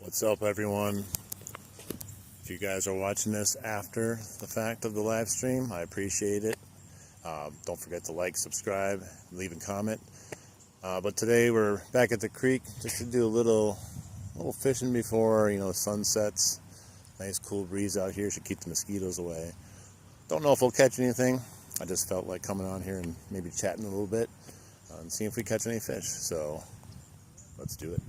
What's up, everyone? If you guys are watching this after the fact of the live stream, I appreciate it. Don't forget to like, subscribe, leave a comment. But today we're back at the creek just to do a little fishing before sun sets. Nice cool breeze out here, should keep the mosquitoes away. Don't know if we'll catch anything. I just felt like coming on here and maybe chatting a little bit and seeing if we catch any fish. So let's do it.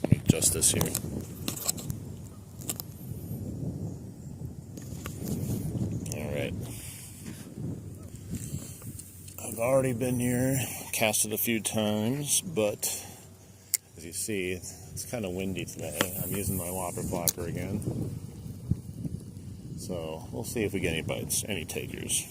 Let me adjust this here. Alright. I've already been here, casted a few times, but as you see, it's kind of windy today. I'm using my whopper flopper again. So we'll see if we get any bites, any takers.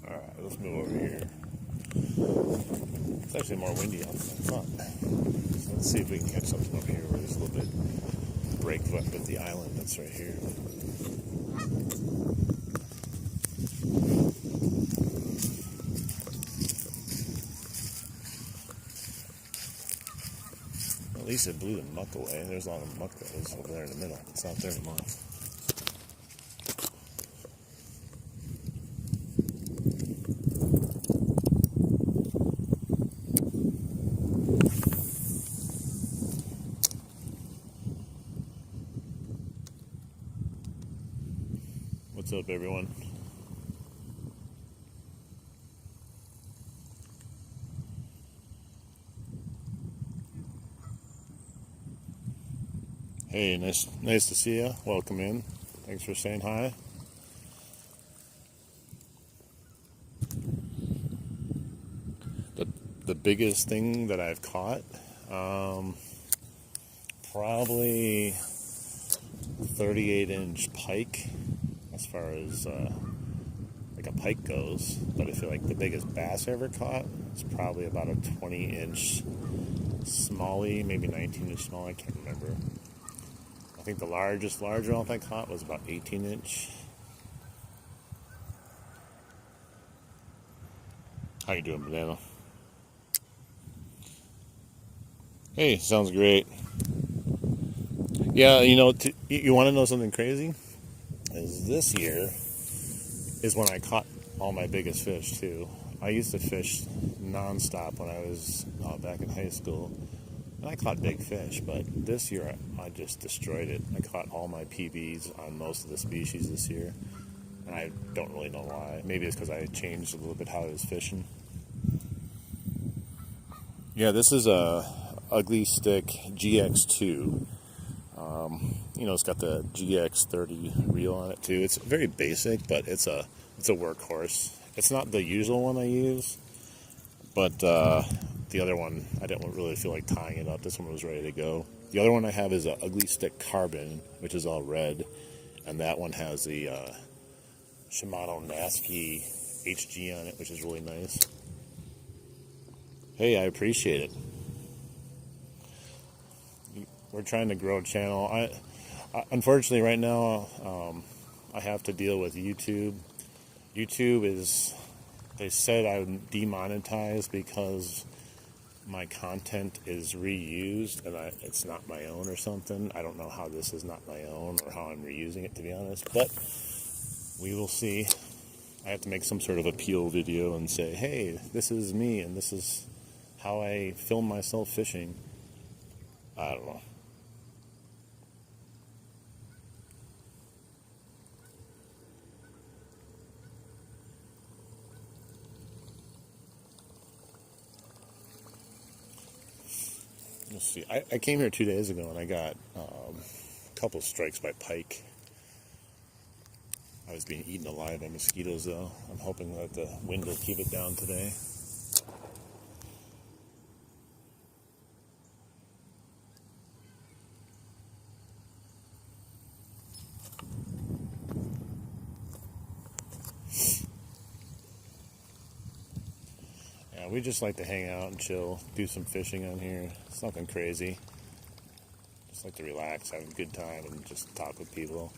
Alright, let's move over here. It's actually more windy out than I thought. So let's see if we can catch something over here where there's a little bit break up with the island that's right here. At least it blew the muck away. There's a lot of muck that was over there in the middle. It's not there anymore. What's up, everyone? Hey, nice to see you. Welcome in. Thanks for saying hi. The biggest thing that I've caught, probably 38-inch pike, as far as like a pike goes. But I feel like the biggest bass I ever caught is probably about a 20-inch smallie, maybe 19-inch smallie. I can't remember. I think the largest largemouth I caught was about 18-inch. How you doing, Banana? Hey, sounds great. Yeah, you want to know something crazy? Is this year is when I caught all my biggest fish too. I used to fish nonstop when I was back in high school, and I caught big fish. But this year I just destroyed it. I caught all my PBs on most of the species this year, and I don't really know why. Maybe it's because I changed a little bit how I was fishing. Yeah, this is a Ugly Stick GX2. It's got the GX30 reel on it too. It's very basic, but it's a workhorse. It's not the usual one I use, but the other one, I didn't really feel like tying it up. This one was ready to go. The other one I have is a Ugly Stick Carbon, which is all red, and that one has the Shimano Nasky HG on it, which is really nice. Hey, I appreciate it. We're trying to grow a channel. I unfortunately right now I have to deal with YouTube. YouTube they said I'm demonetized because my content is reused and it's not my own or something. I don't know how this is not my own or how I'm reusing it, to be honest, but we will see. I have to make some sort of appeal video and say, hey, this is me and this is how I film myself fishing. I don't know. Let's see. I came here 2 days ago and I got a couple strikes by pike. I was being eaten alive by mosquitoes though. I'm hoping that the wind will keep it down today. Yeah, we just like to hang out and chill, do some fishing on here. It's nothing crazy. Just like to relax, have a good time, and just talk with people.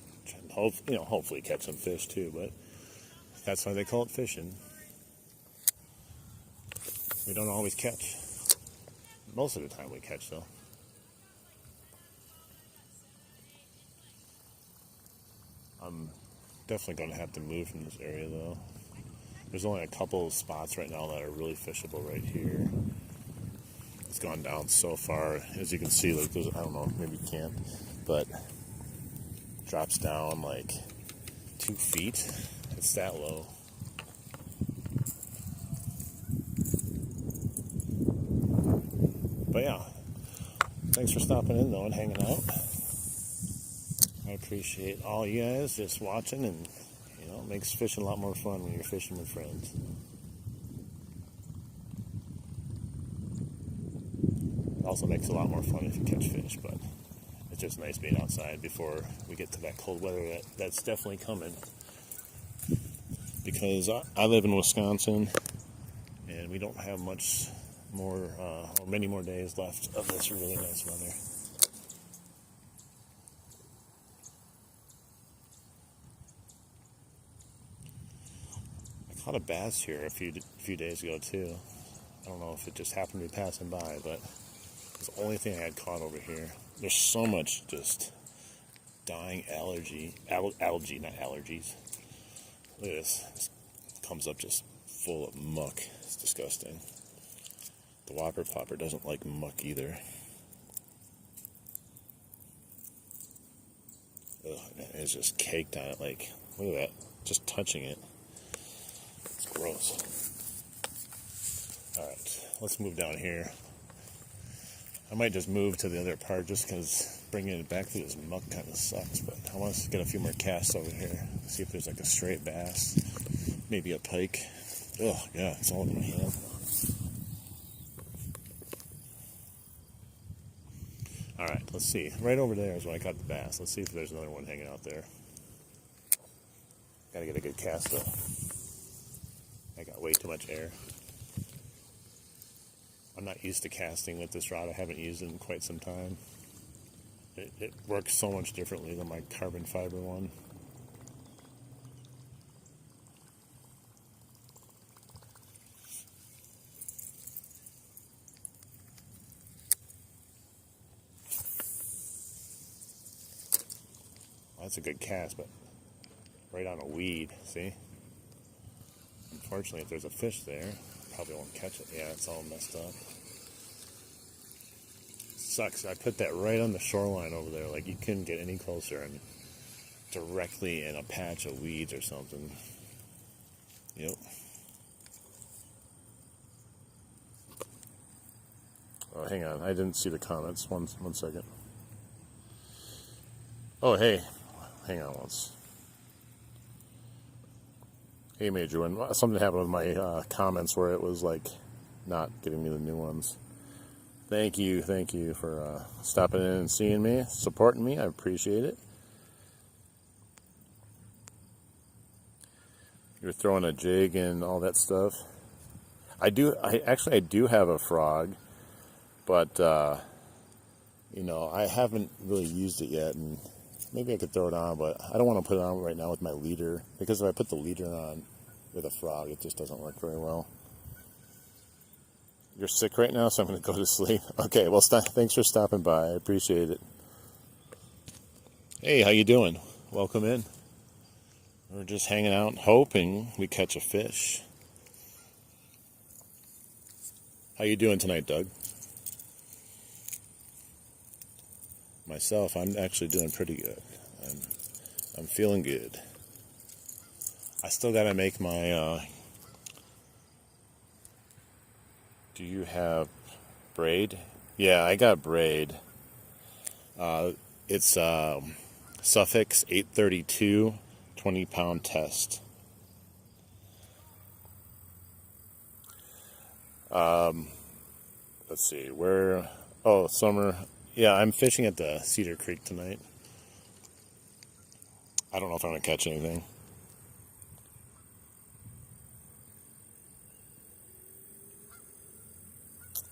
Hopefully catch some fish too, but that's why they call it fishing. We don't always catch. Most of the time we catch though. I'm definitely going to have to move from this area though. There's only a couple of spots right now that are really fishable right here. It's gone down so far, as you can see. Like there's, I don't know, maybe you can't, but drops down like 2 feet. It's that low. But yeah, thanks for stopping in though and hanging out. I appreciate all you guys just watching, and it makes fishing a lot more fun when you're fishing with friends. It also makes it a lot more fun if you catch fish, but it's just nice being outside before we get to that cold weather that's definitely coming. Because I live in Wisconsin, and we don't have much more, or many more days left of this really nice weather. I caught a bass here a few days ago too. I don't know if it just happened to be passing by, but it's the only thing I had caught over here. There's so much just dying algae, not allergies. Look at this. This comes up just full of muck. It's disgusting. The whopper popper doesn't like muck either. Ugh, it's just caked on it. Like, look at that. Just touching it. It's gross. Alright, let's move down here. I might just move to the other part just because bringing it back through this muck kind of sucks. But I want to get a few more casts over here. See if there's like a straight bass. Maybe a pike. Oh, yeah, it's all in my hand. Alright, let's see. Right over there is where I caught the bass. Let's see if there's another one hanging out there. Gotta get a good cast though. I got way too much air. I'm not used to casting with this rod. I haven't used it in quite some time. It works so much differently than my carbon fiber one. Well, that's a good cast, but right on a weed, see? Unfortunately, if there's a fish there, probably won't catch it. Yeah, it's all messed up. Sucks. I put that right on the shoreline over there. Like, you couldn't get any closer and directly in a patch of weeds or something. Yep. Oh, hang on. I didn't see the comments. One second. Oh, hey. Hang on once. Hey, Major One. Something happened with my comments where it was like not giving me the new ones. Thank you for stopping in and seeing me, supporting me. I appreciate it. You're throwing a jig and all that stuff. I do have a frog, but I haven't really used it yet, and maybe I could throw it on, but I don't want to put it on right now with my leader, because if I put the leader on with a frog, it just doesn't work very well. You're sick right now, so I'm going to go to sleep. Okay, well, thanks for stopping by. I appreciate it. Hey, how you doing? Welcome in. We're just hanging out, hoping we catch a fish. How you doing tonight, Doug? Myself, I'm actually doing pretty good. I'm feeling good. I still gotta make my, do you have braid? Yeah, I got braid. It's suffix 832, 20-pound test. Let's see, where... Oh, summer. Yeah, I'm fishing at the Cedar Creek tonight. I don't know if I'm going to catch anything.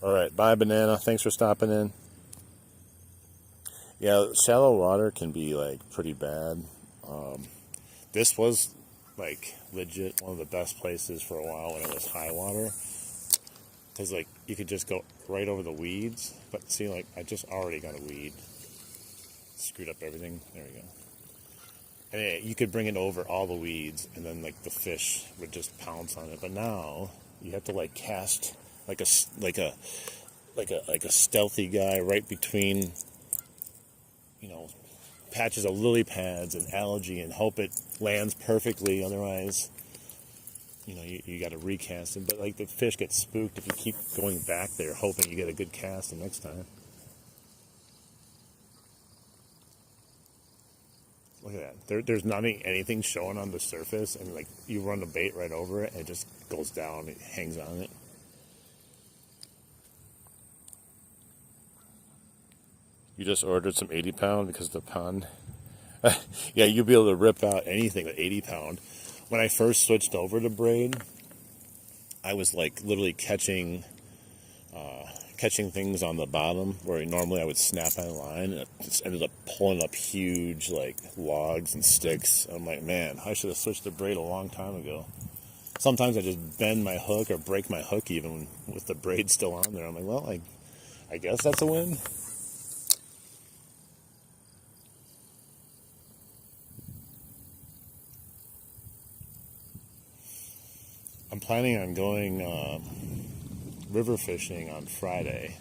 Alright, bye, Banana. Thanks for stopping in. Yeah, shallow water can be, like, pretty bad. This was, like, legit one of the best places for a while when it was high water. Because, like, you could just go right over the weeds. But, see, like, I just already got a weed. Screwed up everything. There we go. And yeah, you could bring it over all the weeds, and then, like, the fish would just pounce on it. But now, you have to, like, cast like a stealthy guy right between, you know, patches of lily pads and algae and hope it lands perfectly. Otherwise, you know, you got to recast it. But, like, the fish get spooked if you keep going back there hoping you get a good cast the next time. Look at that. There's not anything showing on the surface, and, like, you run the bait right over it, and it just goes down. It hangs on it. You just ordered some 80-pound because of the pond? Yeah, you'll be able to rip out anything with 80-pound. When I first switched over to braid, I was, like, literally catching things on the bottom where normally I would snap on a line, and it just ended up pulling up huge, like, logs and sticks. I'm like, man, I should have switched to braid a long time ago. Sometimes I just bend my hook or break my hook even with the braid still on there. I'm like, well, I guess that's a win. I'm planning on going river fishing on Friday.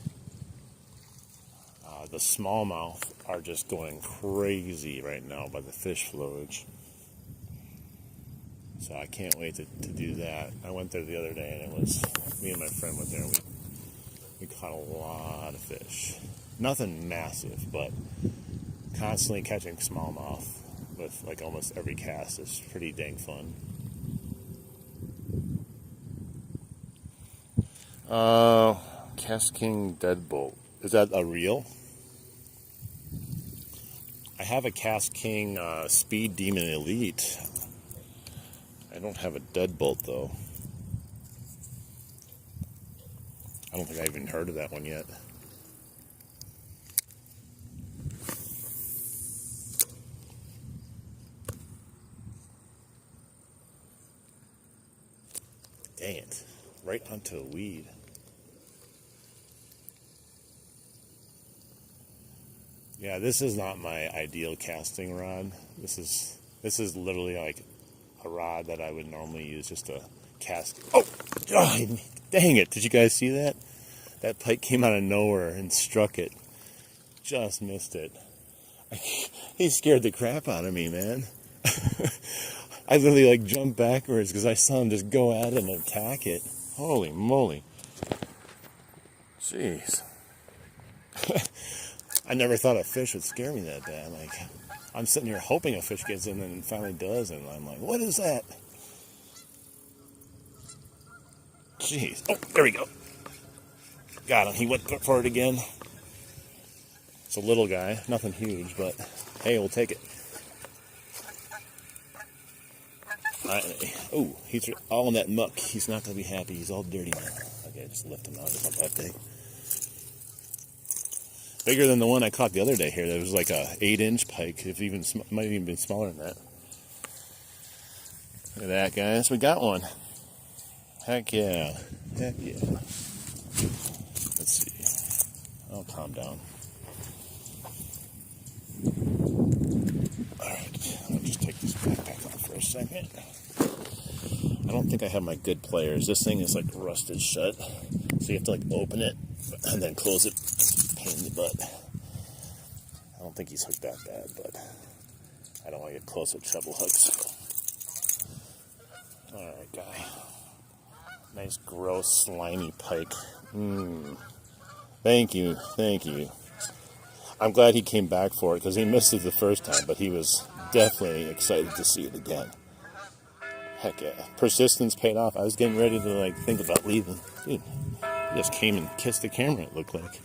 The smallmouth are just going crazy right now by the fish flowage. So I can't wait to do that. I went there the other day, and it was me and my friend went there, and we caught a lot of fish. Nothing massive, but constantly catching smallmouth with, like, almost every cast is pretty dang fun. Cast King Deadbolt. Is that a reel? I have a Cast King Speed Demon Elite. I don't have a Deadbolt, though. I don't think I've even heard of that one yet. Dang it. Right onto a weed. Yeah, this is not my ideal casting rod. This is literally like a rod that I would normally use just to cast. Oh, dang it. Did you guys see that? That pike came out of nowhere and struck it. Just missed it. He scared the crap out of me, man. I literally, like, jumped backwards because I saw him just go at it and attack it. Holy moly. Jeez. I never thought a fish would scare me that bad. Like, I'm sitting here hoping a fish gets in and finally does, and I'm like, what is that? Jeez. Oh, there we go. Got him. He went for it again. It's a little guy. Nothing huge, but hey, we'll take it. Oh, he's all in that muck. He's not going to be happy. He's all dirty now. Okay, just lift him out. It's not that big. Bigger than the one I caught the other day here. That was like a 8-inch pike. If even might have even been smaller than that. Look at that, guys. We got one. Heck yeah. Heck yeah. Let's see. I'll calm down. Alright. I'll just take this backpack off for a second. I don't think I have my good pliers. This thing is like rusted shut. So you have to like open it and then close it. Pain in the butt. I don't think he's hooked that bad, but I don't want to get close with treble hooks. Alright, guy. Nice, gross, slimy pike. Thank you, thank you. I'm glad he came back for it because he missed it the first time, but he was definitely excited to see it again. Heck yeah. Persistence paid off. I was getting ready to like think about leaving. Dude, he just came and kissed the camera, it looked like.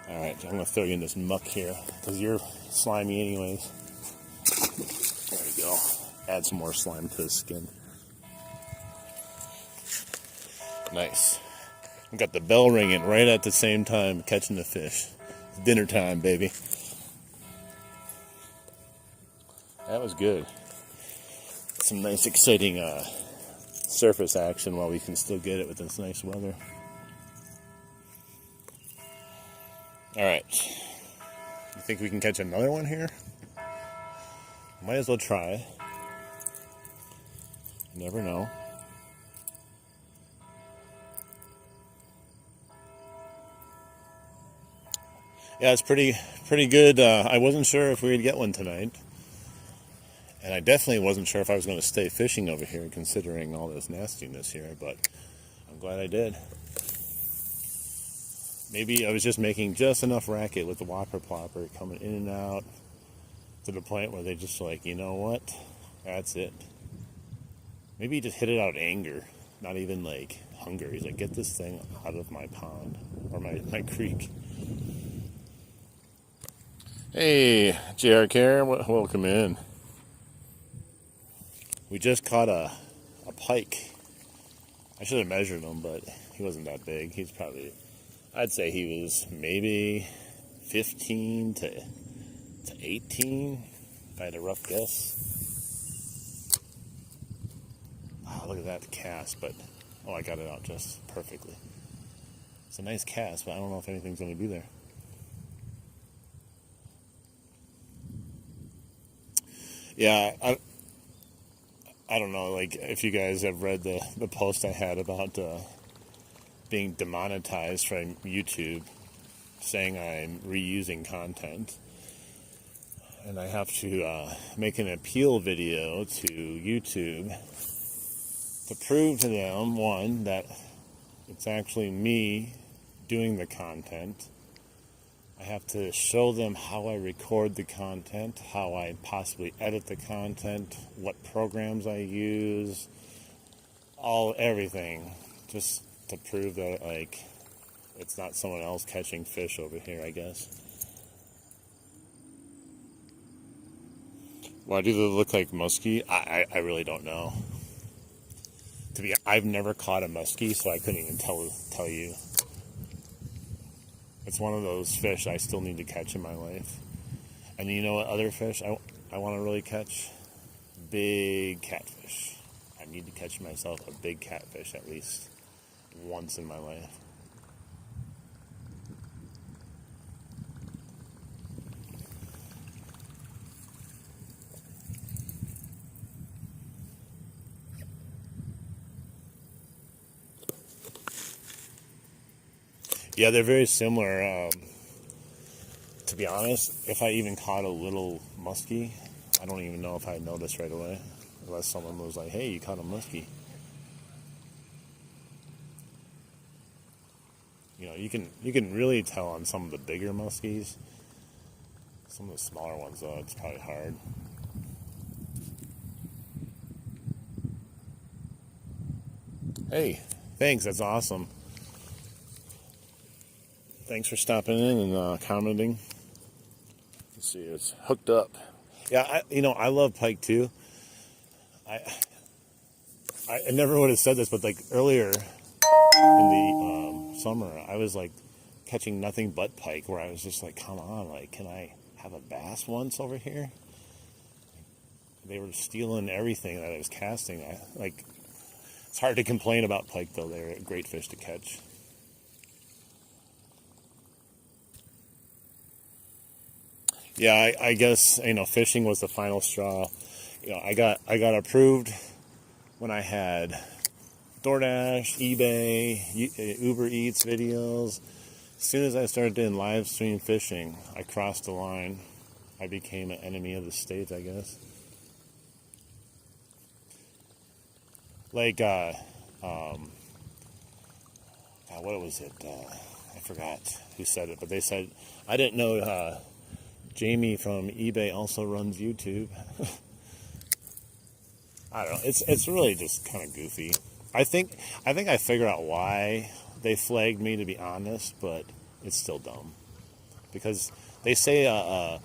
Alright, I'm going to throw you in this muck here because you're slimy anyways. There you go. Add some more slime to the skin. Nice. We got the bell ringing right at the same time catching the fish. It's dinner time, baby. That was good. Some nice exciting surface action while we can still get it with this nice weather. Alright. You think we can catch another one here? Might as well try. You never know. Yeah, it's pretty good. I wasn't sure if we would get one tonight. And I definitely wasn't sure if I was going to stay fishing over here considering all this nastiness here, but I'm glad I did. Maybe I was just making just enough racket with the whopper plopper coming in and out to the point where they just like, you know what? That's it. Maybe he just hit it out of anger, not even like hunger. He's like, get this thing out of my pond or my creek. Hey, JR Care, welcome in. We just caught a pike. I should have measured him, but he wasn't that big. He's probably, I'd say he was maybe 15 to 18, if I had a rough guess. Oh, look at that cast, but, oh, I got it out just perfectly. It's a nice cast, but I don't know if anything's going to be there. Yeah, I don't know, like, if you guys have read the post I had about being demonetized from YouTube, saying I'm reusing content, and I have to make an appeal video to YouTube to prove to them, one, that it's actually me doing the content. I have to show them how I record the content, how I possibly edit the content, what programs I use, everything, just to prove that, like, it's not someone else catching fish over here, I guess. Why do they look like muskie? I really don't know. I've never caught a muskie, so I couldn't even tell you. It's one of those fish I still need to catch in my life. And you know what other fish I want to really catch? Big catfish. I need to catch myself a big catfish at least once in my life. Yeah, they're very similar. To be honest, if I even caught a little muskie, I don't even know if I'd notice right away, unless someone was like, hey, you caught a muskie. You know, you can really tell on some of the bigger muskies. Some of the smaller ones, though, it's probably hard. Hey, thanks, that's awesome. Thanks for stopping in and commenting. Let's see, it's hooked up. Yeah, I love pike too. I never would have said this, but like earlier in the summer, I was like catching nothing but pike, where I was just like, come on, like, can I have a bass once over here? They were stealing everything that I was casting. It's hard to complain about pike though. They're a great fish to catch. Yeah, I guess, fishing was the final straw. I got approved when I had DoorDash, eBay, Uber Eats videos. As soon as I started doing live stream fishing, I crossed the line. I became an enemy of the state, I guess. Like, what was it? I forgot who said it, but they said, I didn't know Jamie from eBay also runs YouTube. I don't know. It's really just kind of goofy. I think I figured out why they flagged me, to be honest, but it's still dumb. Because they say a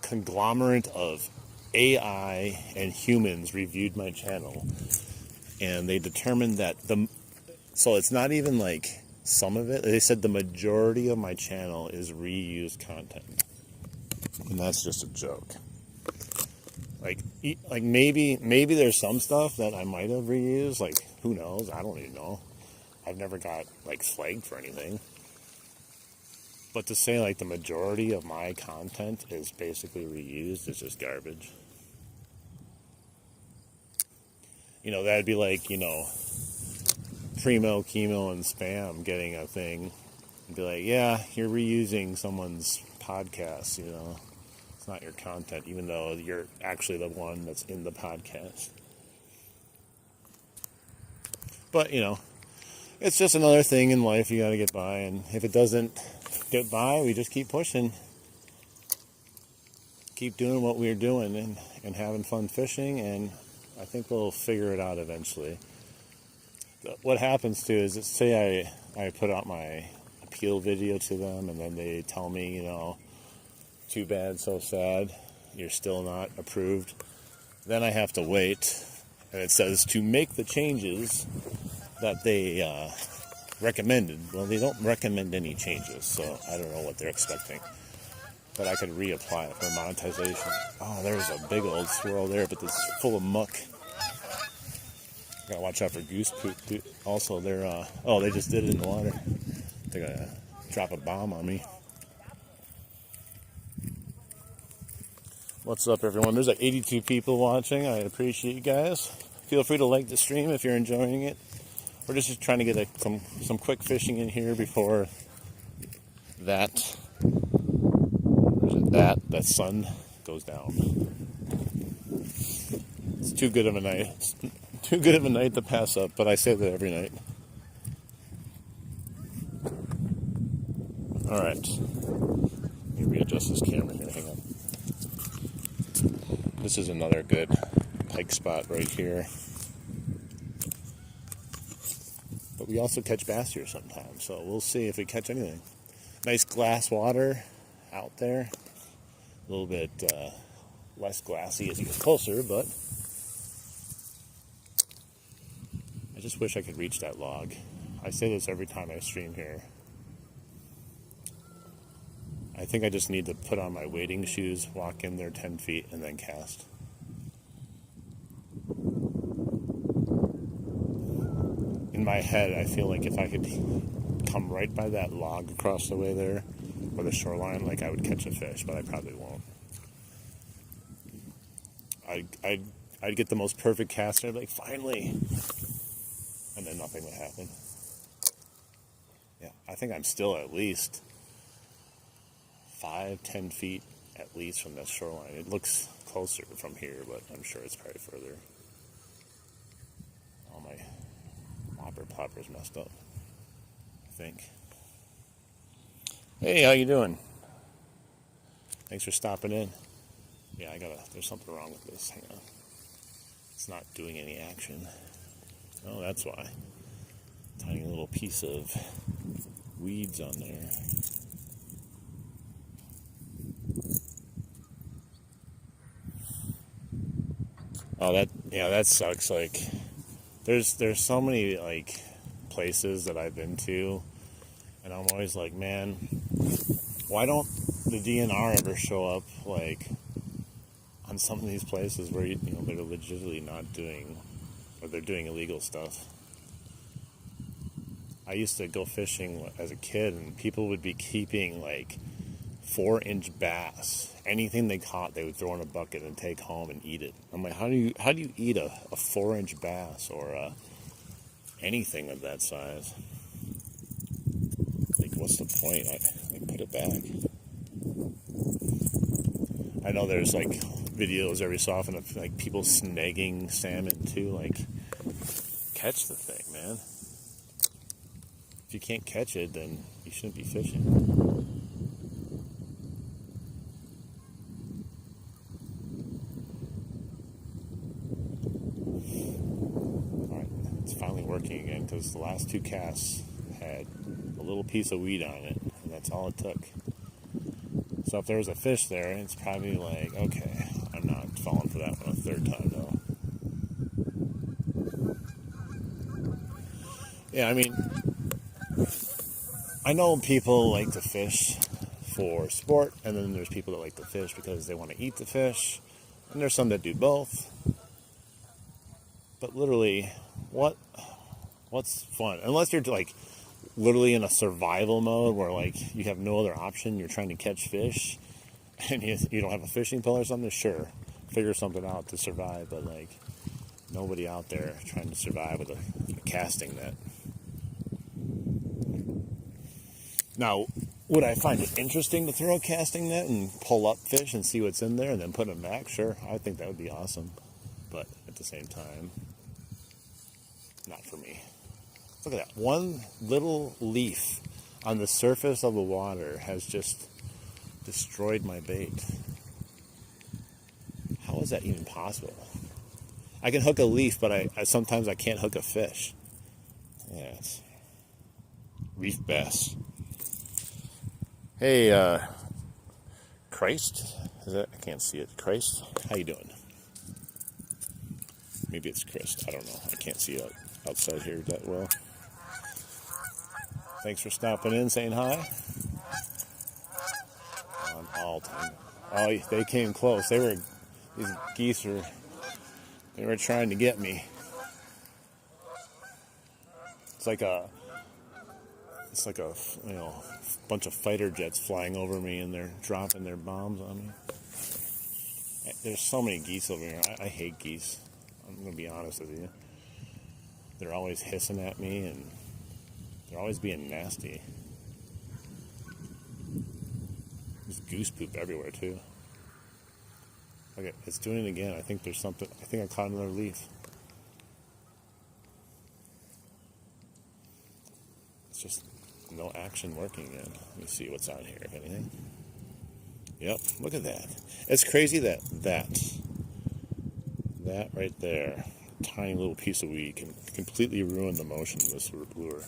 conglomerate of AI and humans reviewed my channel, and they determined that so it's not even like some of it. They said the majority of my channel is reused content, and that's just a joke. Like maybe there's some stuff that I might have reused. Like, who knows? I don't even know. I've never got like flagged for anything. But to say like the majority of my content is basically reused is just garbage. You know, that'd be like, you know, Primo, Chemo, and Spam getting a thing. And be like, yeah, you're reusing someone's podcast, you know. It's not your content, even though you're actually the one that's in the podcast. But, you know, it's just another thing in life you gotta get by, and if it doesn't get by, we just keep pushing. Keep doing what we're doing and having fun fishing, and I think we'll figure it out eventually. What happens too is, say I put out my appeal video to them, and then they tell me, you know, too bad, so sad, you're still not approved. Then I have to wait, and it says to make the changes that they recommended. Well, they don't recommend any changes, so I don't know what they're expecting. But I could reapply for monetization. Oh, there's a big old swirl there, but it's full of muck. Gotta watch out for goose poop. Also, they're they just did it in the water. They're gonna drop a bomb on me. What's up, everyone? There's like 82 people watching. I appreciate you guys. Feel free to like the stream if you're enjoying it. We're just trying to get some quick fishing in here before that sun goes down. It's too good of a night. It's too good of a night to pass up, but I say that every night. All right. Let me readjust this camera here. Hang on. This is another good pike spot right here. But we also catch bass here sometimes, so we'll see if we catch anything. Nice glass water out there. A little bit less glassy as you get closer, but I just wish I could reach that log. I say this every time I stream here. I think I just need to put on my wading shoes, walk in there 10 feet, and then cast. In my head, I feel like if I could come right by that log across the way there, or the shoreline, like I would catch a fish, but I probably won't. I'd get the most perfect cast, and I'd be like, finally! And then nothing would happen. Yeah, I think I'm still at least 5-10 feet at least from that shoreline. It looks closer from here, but I'm sure it's probably further. All my whopper plopper's messed up, I think. Hey, how you doing? Thanks for stopping in. Yeah, there's something wrong with this. Hang on. It's not doing any action. Oh, that's why. Tiny little piece of weeds on there. Oh, that sucks. Like, there's so many like places that I've been to, and I'm always like, man, why don't the DNR ever show up like on some of these places where you know they're legitimately not doing, or they're doing illegal stuff? I used to go fishing as a kid, and people would be keeping like 4-inch bass. Anything they caught, they would throw in a bucket and take home and eat it. I'm like, how do you eat a 4-inch bass or anything of that size? Like, what's the point? I put it back. I know there's like videos every so often of like people snagging salmon too. Like, catch the thing, man. If you can't catch it, then you shouldn't be fishing. Alright, it's finally working again because the last 2 casts had a little piece of weed on it, and that's all it took. So if there was a fish there, it's probably like, okay, I'm not falling for that one a 3rd time though. Yeah, I mean, I know people like to fish for sport, and then there's people that like to fish because they want to eat the fish, and there's some that do both. But literally, what's fun? Unless you're like literally in a survival mode where like you have no other option, you're trying to catch fish, and you don't have a fishing pole or something, sure, figure something out to survive, but like nobody out there trying to survive with a casting net. Now, would I find it interesting to throw a casting net and pull up fish and see what's in there and then put them back? Sure, I think that would be awesome, but at the same time, not for me. Look at that. One little leaf on the surface of the water has just destroyed my bait. How is that even possible? I can hook a leaf, but I sometimes I can't hook a fish. Yeah, it's reef bass. Hey, Christ? Is that? I can't see it. Christ? How you doing? Maybe it's Chris. I don't know. I can't see it outside here that well. Thanks for stopping in, saying hi. On all time. Oh, they came close. These geese were trying to get me. It's like a bunch of fighter jets flying over me, and they're dropping their bombs on me. There's so many geese over here. I hate geese. I'm going to be honest with you. They're always hissing at me, and they're always being nasty. There's goose poop everywhere, too. Okay, it's doing it again. I think there's something. I think I caught another leaf. It's just no action working yet. Let me see what's on here, if anything. Yep, look at that. It's crazy that right there, a tiny little piece of weed, can completely ruin the motion of this lure.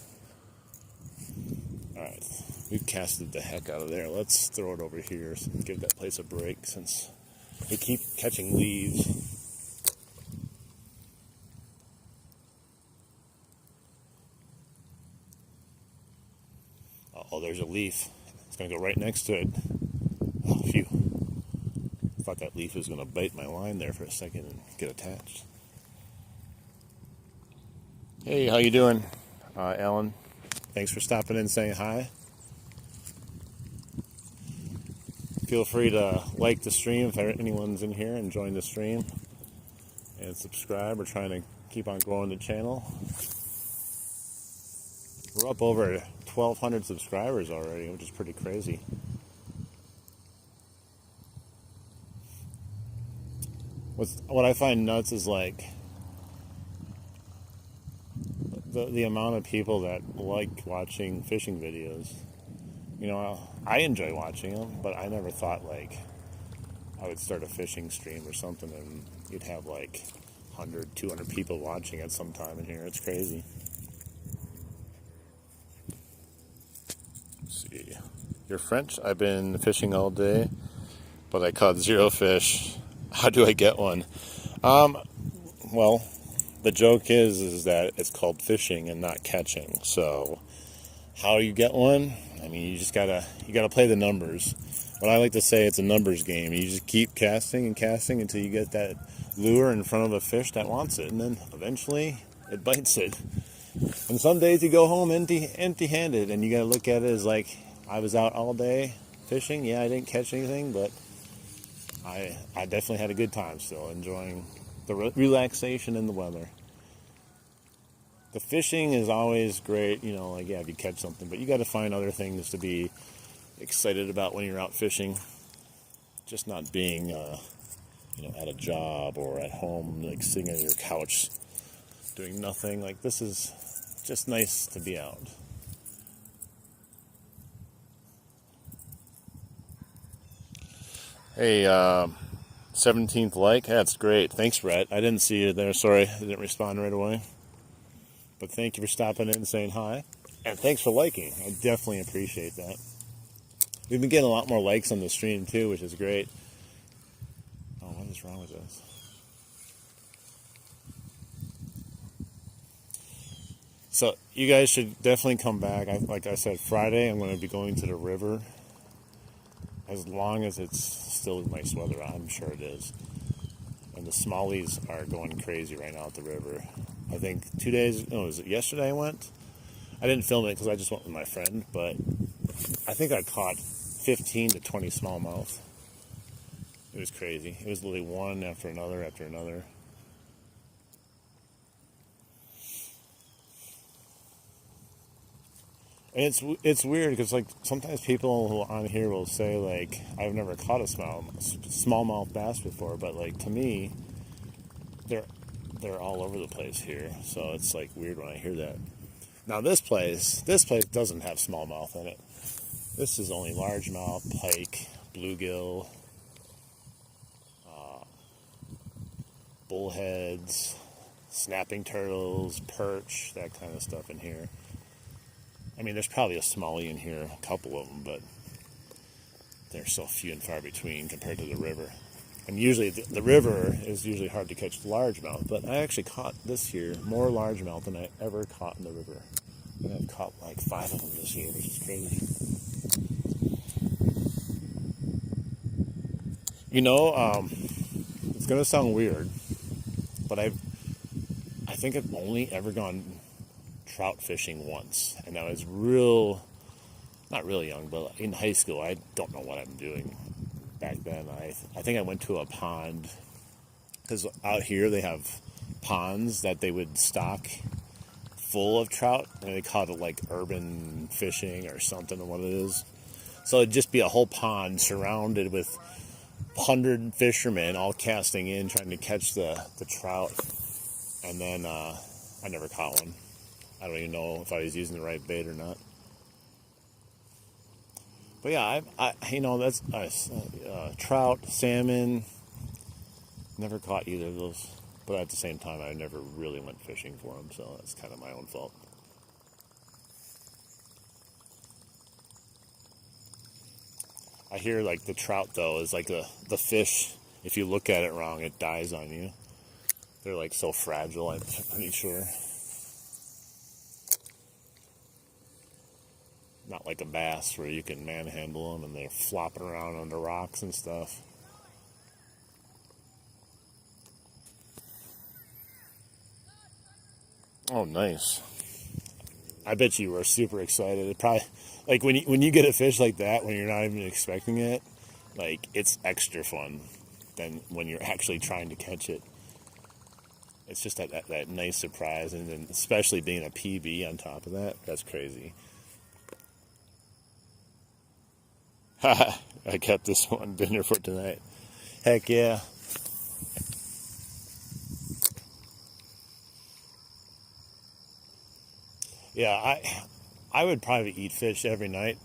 Alright, we've casted the heck out of there. Let's throw it over here and give that place a break since we keep catching leaves. Oh, there's a leaf. It's going to go right next to it. Oh, phew. I thought that leaf was going to bite my line there for a second and get attached. Hey, how you doing, Alan? Thanks for stopping in and saying hi. Feel free to like the stream if anyone's in here and join the stream. And subscribe. We're trying to keep on growing the channel. We're up over 1,200 subscribers already, which is pretty crazy. What I find nuts is like the amount of people that like watching fishing videos. You know, I enjoy watching them, but I never thought like I would start a fishing stream or something and you'd have like 100, 200 people watching at some time in here. It's crazy. Let's see. You're French? I've been fishing all day, but I caught 0 fish. How do I get one? Well, the joke is that it's called fishing and not catching. So, how you get one? I mean, you gotta play the numbers. What I like to say, it's a numbers game. You just keep casting and casting until you get that lure in front of a fish that wants it, and then eventually it bites it. And some days you go home empty-handed, and you gotta look at it as like, I was out all day fishing. Yeah, I didn't catch anything, but I definitely had a good time still, enjoying the relaxation in the weather. The fishing is always great, you know, like, yeah, if you catch something, but you got to find other things to be excited about when you're out fishing. Just not being, at a job or at home, like sitting on your couch doing nothing. Like, this is just nice to be out. Hey, 17th like. That's great. Thanks, Rhett. I didn't see you there. Sorry, I didn't respond right away. But thank you for stopping in and saying hi. And thanks for liking. I definitely appreciate that. We've been getting a lot more likes on the stream, too, which is great. Oh, what is wrong with this? So, you guys should definitely come back. Like I said, Friday, I'm going to be going to the river. As long as it's still nice weather, I'm sure it is. And the smallies are going crazy right now at the river. I think 2 days, no, was it yesterday I went? I didn't film it because I just went with my friend, but I think I caught 15 to 20 smallmouth. It was crazy. It was literally one after another after another. And it's weird because like sometimes people on here will say like I've never caught a smallmouth bass before, but like to me they're all over the place here, so it's like weird when I hear that. Now this place doesn't have smallmouth in it. This is only largemouth, pike, bluegill, bullheads, snapping turtles, perch, that kind of stuff in here. I mean, there's probably a smallie in here, a couple of them, but they're so few and far between compared to the river. And usually the river is usually hard to catch largemouth, but I actually caught this year more largemouth than I ever caught in the river. And I've caught like 5 of them this year, which is crazy. You know, it's gonna sound weird, but I think I've only ever gone trout fishing once, and I was not really young, but in high school. I don't know what I'm doing back then. I think I went to a pond, because out here they have ponds that they would stock full of trout, and they call it like urban fishing or something, or what it is. So it'd just be a whole pond surrounded with 100 fishermen all casting in, trying to catch the trout. And then I never caught one. I don't even know if I was using the right bait or not. But yeah, I that's trout, salmon. Never caught either of those. But at the same time, I never really went fishing for them, so that's kind of my own fault. I hear like the trout though is like the fish. If you look at it wrong, it dies on you. They're like so fragile. I'm pretty sure. Not like a bass where you can manhandle them and they're flopping around under rocks and stuff. Oh, nice. I bet you were super excited. It probably, like when you get a fish like that, when you're not even expecting it, like it's extra fun than when you're actually trying to catch it. It's just that nice surprise, and then especially being a PB on top of that, that's crazy. I kept this one dinner for tonight. Heck yeah. Yeah, I would probably eat fish every night,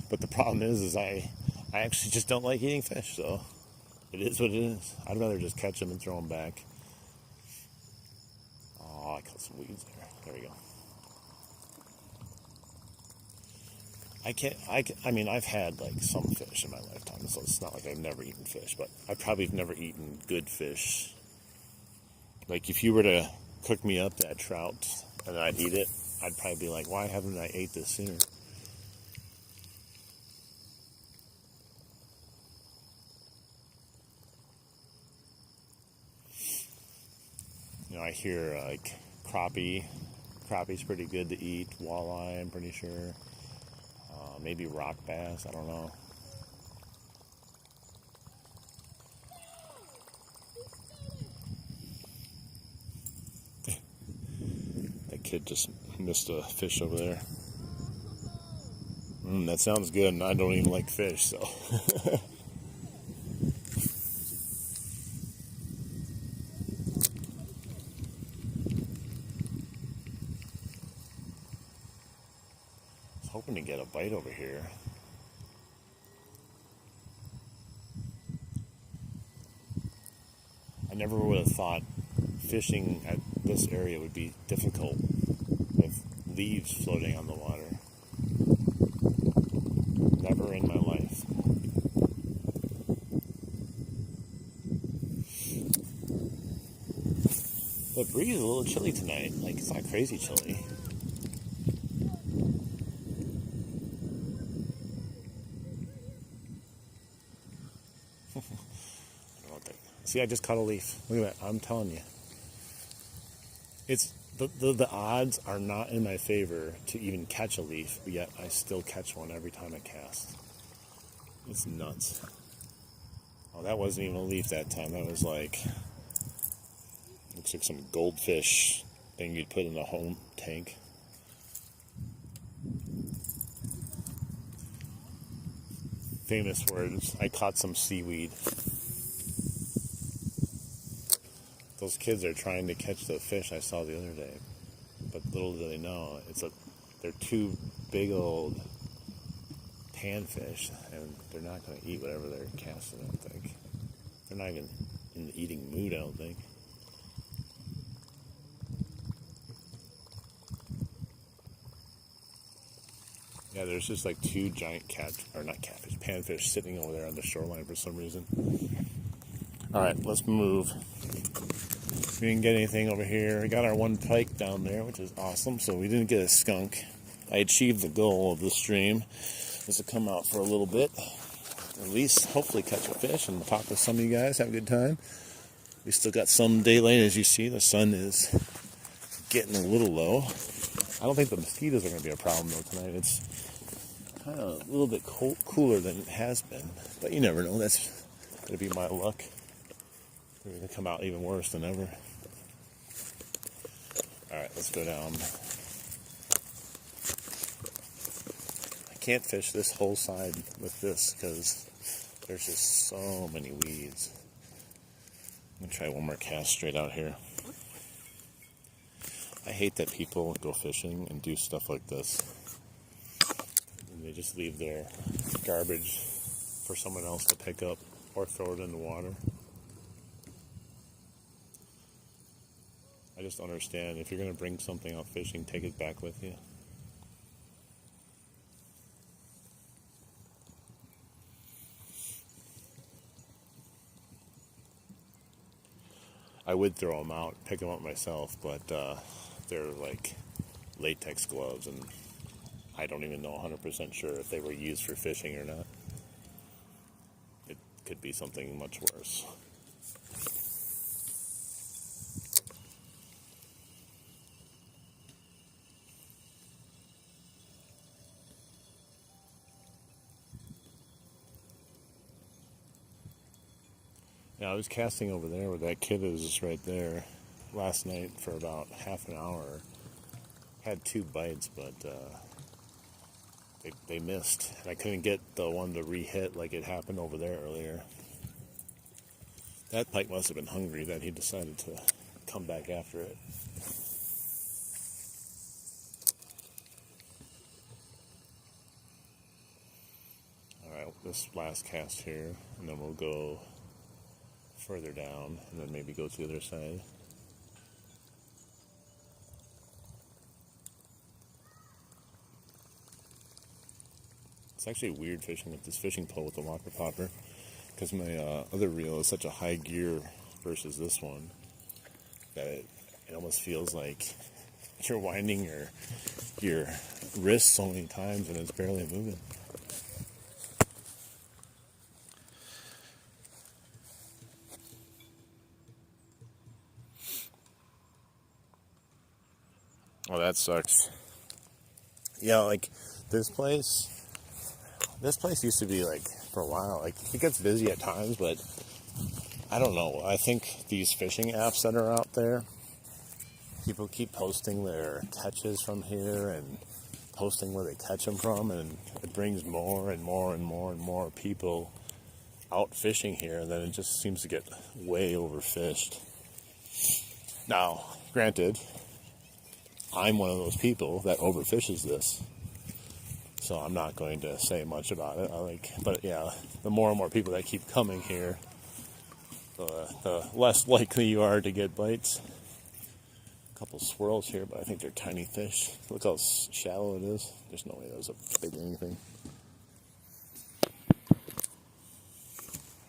but the problem is I actually just don't like eating fish, so it is what it is. I'd rather just catch them and throw them back. Oh, I caught some weeds there. There we go. I mean, I've had like some fish in my lifetime, so it's not like I've never eaten fish, but I probably have never eaten good fish. Like if you were to cook me up that trout and I'd eat it, I'd probably be like, why haven't I ate this sooner? You know, I hear like crappie's pretty good to eat, walleye, I'm pretty sure. Maybe rock bass, I don't know. That kid just missed a fish over there. That sounds good, and I don't even like fish, so. I was hoping to get a bite over here. never would have thought fishing at this area would be difficult with leaves floating on the water. Never in my life. The breeze is a little chilly tonight. Like, it's not crazy chilly. See, I just caught a leaf. Look at that. I'm telling you. It's the odds are not in my favor to even catch a leaf, but yet I still catch one every time I cast. It's nuts. Oh, that wasn't even a leaf that time. That was like, looks like some goldfish thing you'd put in a home tank. Famous words. I caught some seaweed. Those kids are trying to catch the fish I saw the other day, but little do they know, they're two big old panfish, and they're not going to eat whatever they're casting. I don't think they're not even in the eating mood. I don't think. Yeah, there's just like two giant panfish sitting over there on the shoreline for some reason. All right, let's move. We didn't get anything over here. We got our one pike down there, which is awesome. So we didn't get a skunk. I achieved the goal of the stream, was to come out for a little bit, at least hopefully catch a fish and talk with some of you guys, have a good time. We still got some daylight, as you see. The sun is getting a little low. I don't think the mosquitoes are going to be a problem though tonight. It's kind of a little bit cooler than it has been, but you never know. That's going to be my luck. They're going to come out even worse than ever. Alright, let's go down. I can't fish this whole side with this because there's just so many weeds. I'm going to try one more cast straight out here. I hate that people go fishing and do stuff like this. And they just leave their garbage for someone else to pick up or throw it in the water. I just don't understand. If you're going to bring something out fishing, take it back with you. I would throw them out, pick them up myself, but they're like latex gloves, and I don't even know 100% sure if they were used for fishing or not. It could be something much worse. Yeah, I was casting over there where that kid is just right there last night for about half an hour. Had 2 bites, but they missed. And I couldn't get the one to re-hit like it happened over there earlier. That pike must have been hungry that he decided to come back after it. Alright, this last cast here, and then we'll go further down, and then maybe go to the other side. It's actually weird fishing with this fishing pole with the locker popper, because my other reel is such a high gear versus this one that it almost feels like you're winding your wrists so many times and it's barely moving. Oh, that sucks. Yeah, like this place used to be like, for a while, like it gets busy at times, but I don't know. I think these fishing apps that are out there, people keep posting their catches from here and posting where they catch them from, and it brings more and more and more and more people out fishing here, and then it just seems to get way overfished. Now, granted, I'm one of those people that overfishes this, so I'm not going to say much about it. But yeah, the more and more people that keep coming here, So the less likely you are to get bites. A couple swirls here, but I think they're tiny fish. Look how shallow it is. There's no way that was a big anything.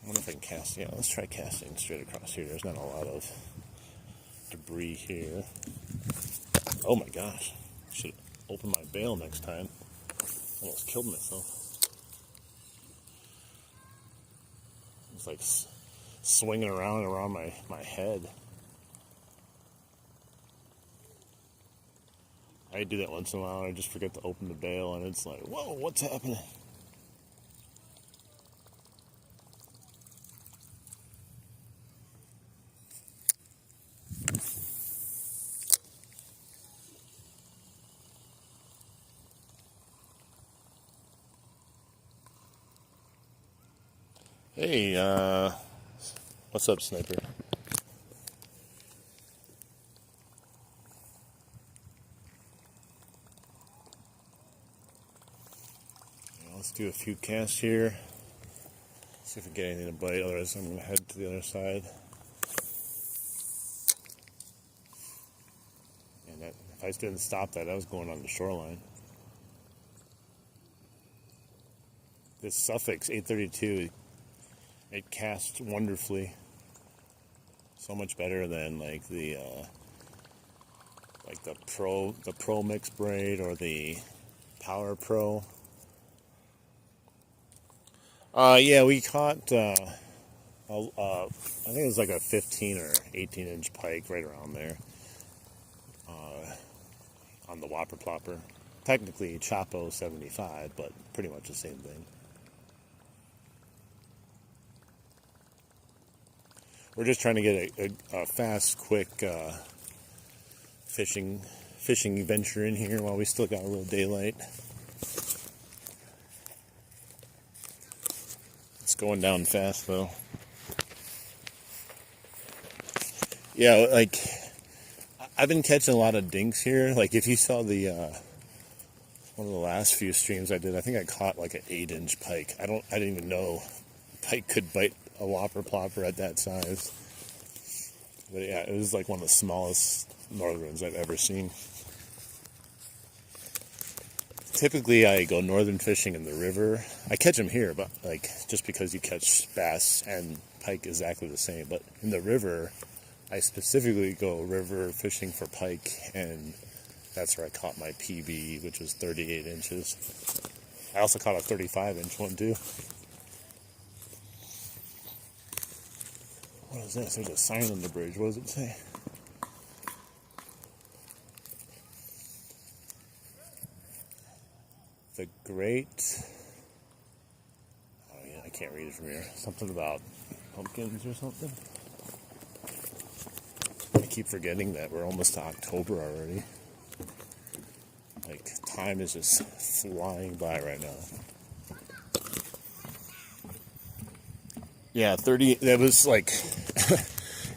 I wonder if I can cast. Yeah, let's try casting straight across here. There's not a lot of debris here. Oh my gosh. Should open my bail next time. Almost killed myself. It's like swinging around my head. I do that once in a while. I just forget to open the bail, and it's like, whoa, what's happening? Hey, what's up, Sniper? Let's do a few casts here. See if we get anything to bite. Otherwise, I'm going to head to the other side. And that, if I didn't stop that, I was going on the shoreline. This Suffix 832, it casts wonderfully. So much better than like the Pro Mix braid or the Power Pro. Yeah, we caught I think it was like a 15 or 18 inch pike right around there on the Whopper Plopper. Technically Chapo 75, but pretty much the same thing. We're just trying to get a fast, quick fishing venture in here while we still got a little daylight. It's going down fast though. Yeah, like I've been catching a lot of dinks here. Like if you saw the one of the last few streams I did, I think I caught like an 8-inch pike. I didn't even know pike could bite a Whopper Plopper at that size. But yeah, it was like one of the smallest northerns I've ever seen. Typically I go northern fishing in the river. I catch them here, but like just because you catch bass and pike exactly the same. But in the river, I specifically go river fishing for pike, and that's where I caught my PB, which was 38 inches. I also caught a 35-inch one too. What is this? There's a sign on the bridge. What does it say? The Great... Oh yeah, I can't read it from here. Something about pumpkins or something. I keep forgetting that we're almost to October already. Like, time is just flying by right now. Yeah, 30, that was like,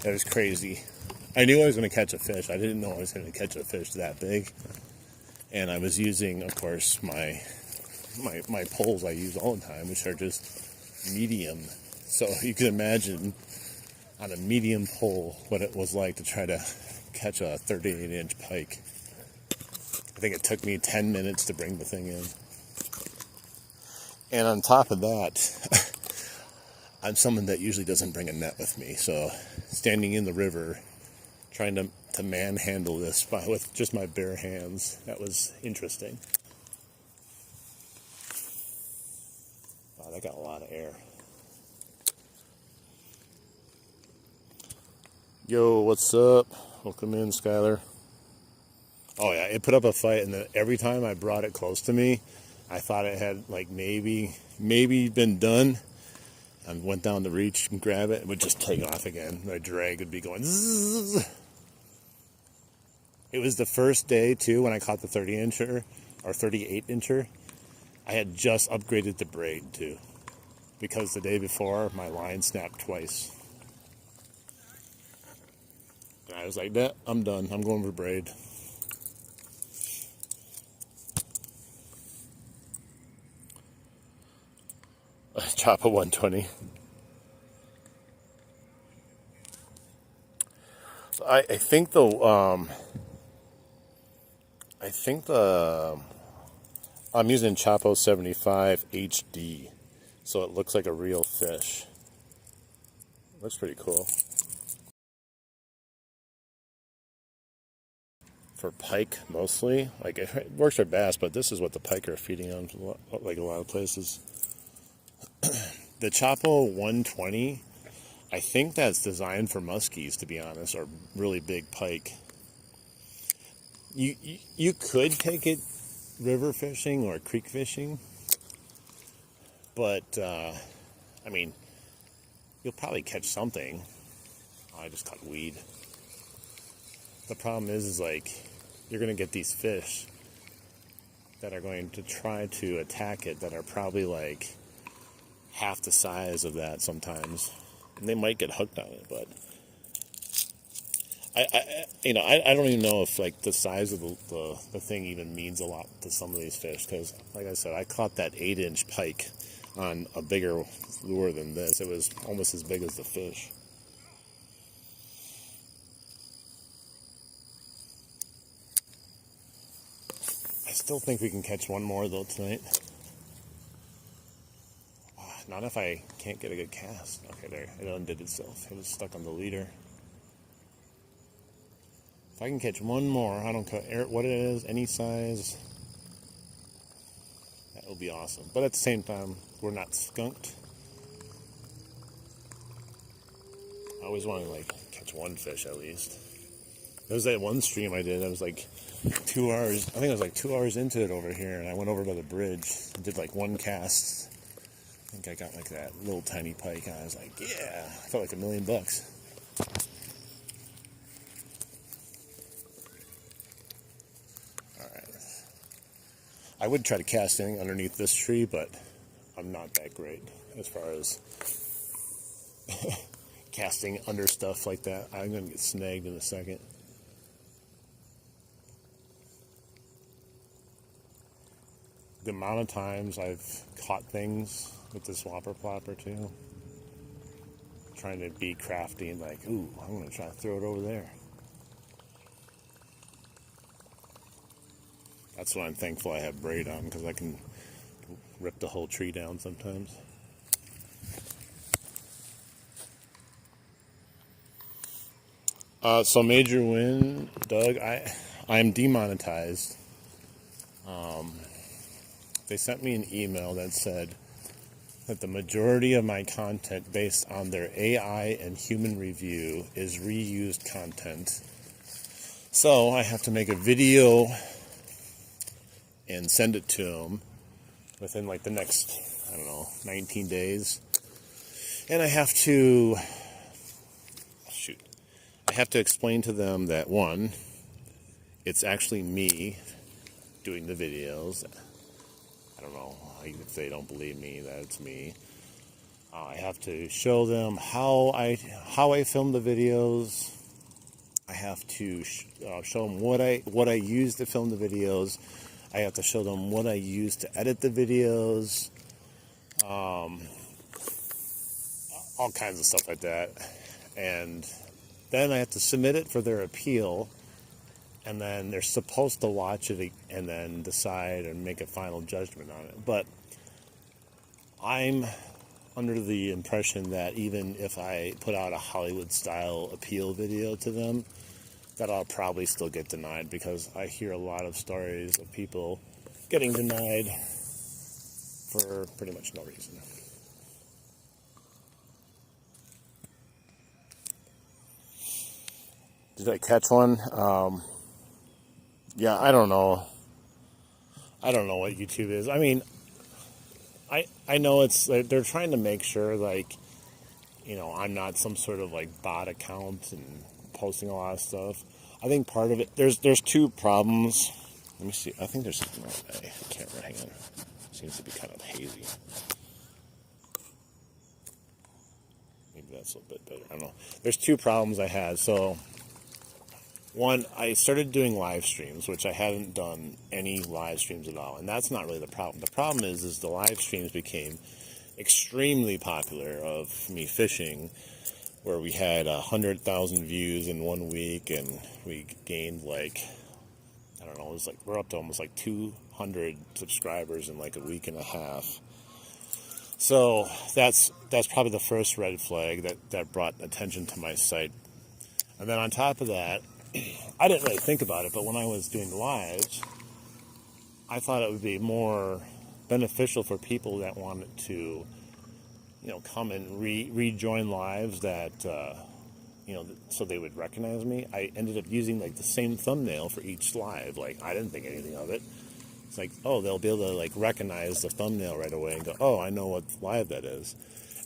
that was crazy. I knew I was going to catch a fish. I didn't know I was going to catch a fish that big. And I was using, of course, my poles I use all the time, which are just medium. So you can imagine on a medium pole what it was like to try to catch a 38-inch pike. I think it took me 10 minutes to bring the thing in. And on top of that, I'm someone that usually doesn't bring a net with me. So standing in the river, trying to manhandle this with just my bare hands, that was interesting. Wow, that got a lot of air. Yo, what's up? Welcome in, Skylar. Oh yeah, it put up a fight, and every time I brought it close to me, I thought it had like maybe been done. I went down to reach and grab it, it would just take off again. My drag would be going zzz. It was the first day too when I caught the 30-incher or 38-incher. I had just upgraded the braid too, because the day before my line snapped twice. And I was like, nah, I'm done. I'm going for braid. Chop a 120. So I think the I'm using Chapo 75 HD, so it looks like a real fish. Looks pretty cool. For pike mostly, like it works for bass, but this is what the pike are feeding on, like a lot of places. The Chapo 120, I think that's designed for muskies, to be honest, or really big pike. You could take it river fishing or creek fishing, but I mean, you'll probably catch something. Oh, I just caught weed. The problem is like you're gonna get these fish that are going to try to attack it that are probably like half the size of that sometimes, and they might get hooked on it. But I don't even know if like the size of the thing even means a lot to some of these fish, because like I said, I caught that 8-inch pike on a bigger lure than this. It was almost as big as the fish. I still think we can catch one more though tonight. Not if I can't get a good cast. Okay, there, it undid itself. It was stuck on the leader. If I can catch one more, I don't care what it is, any size, that will be awesome. But at the same time, we're not skunked. I always want to like catch one fish at least. There was that one stream I did. I was like 2 hours. I think I was like 2 hours into it over here, and I went over by the bridge and did like one cast. I think I got like that little tiny pike, and I was like, yeah, I felt like $1 million. All right. I would try to cast anything underneath this tree, but I'm not that great as far as casting under stuff like that. I'm going to get snagged in a second. The amount of times I've caught things with this whopper plopper too, trying to be crafty and like, ooh, I'm going to try to throw it over there. That's why I'm thankful I have braid on, because I can rip the whole tree down sometimes. So major win, Doug. I'm demonetized. They sent me an email that said that the majority of my content based on their AI and human review is reused content. So I have to make a video and send it to them within like the next, 19 days. And I have to explain to them that, one, it's actually me doing the videos. I don't know if they don't believe me that it's me. I have to show them how I film the videos. I have to show them what I use to film the videos. I have to show them what I use to edit the videos. All kinds of stuff like that. And then I have to submit it for their appeal. And then they're supposed to watch it and then decide and make a final judgment on it. But I'm under the impression that even if I put out a Hollywood-style appeal video to them, that I'll probably still get denied, because I hear a lot of stories of people getting denied for pretty much no reason. Did I catch one? Yeah, I don't know. I don't know what YouTube is. I mean, I know they're trying to make sure, like, I'm not some sort of like bot account and posting a lot of stuff. I think part of it, there's two problems. Let me see. I think there's something on my camera. Hang on. Seems to be kind of hazy. Maybe that's a little bit better. I don't know. There's two problems I had. So, one, I started doing live streams, which I hadn't done any live streams at all, and that's not really the problem. The problem is the live streams became extremely popular of me fishing, where we had 100,000 views in 1 week, and we gained like, I don't know, it was like we're up to almost like 200 subscribers in like a week and a half. So that's probably the first red flag that brought attention to my site. And then on top of that, I didn't really think about it, but when I was doing lives, I thought it would be more beneficial for people that wanted to, come and rejoin lives that, so they would recognize me. I ended up using like the same thumbnail for each live. Like, I didn't think anything of it. It's like, oh, they'll be able to like recognize the thumbnail right away and go, oh, I know what live that is.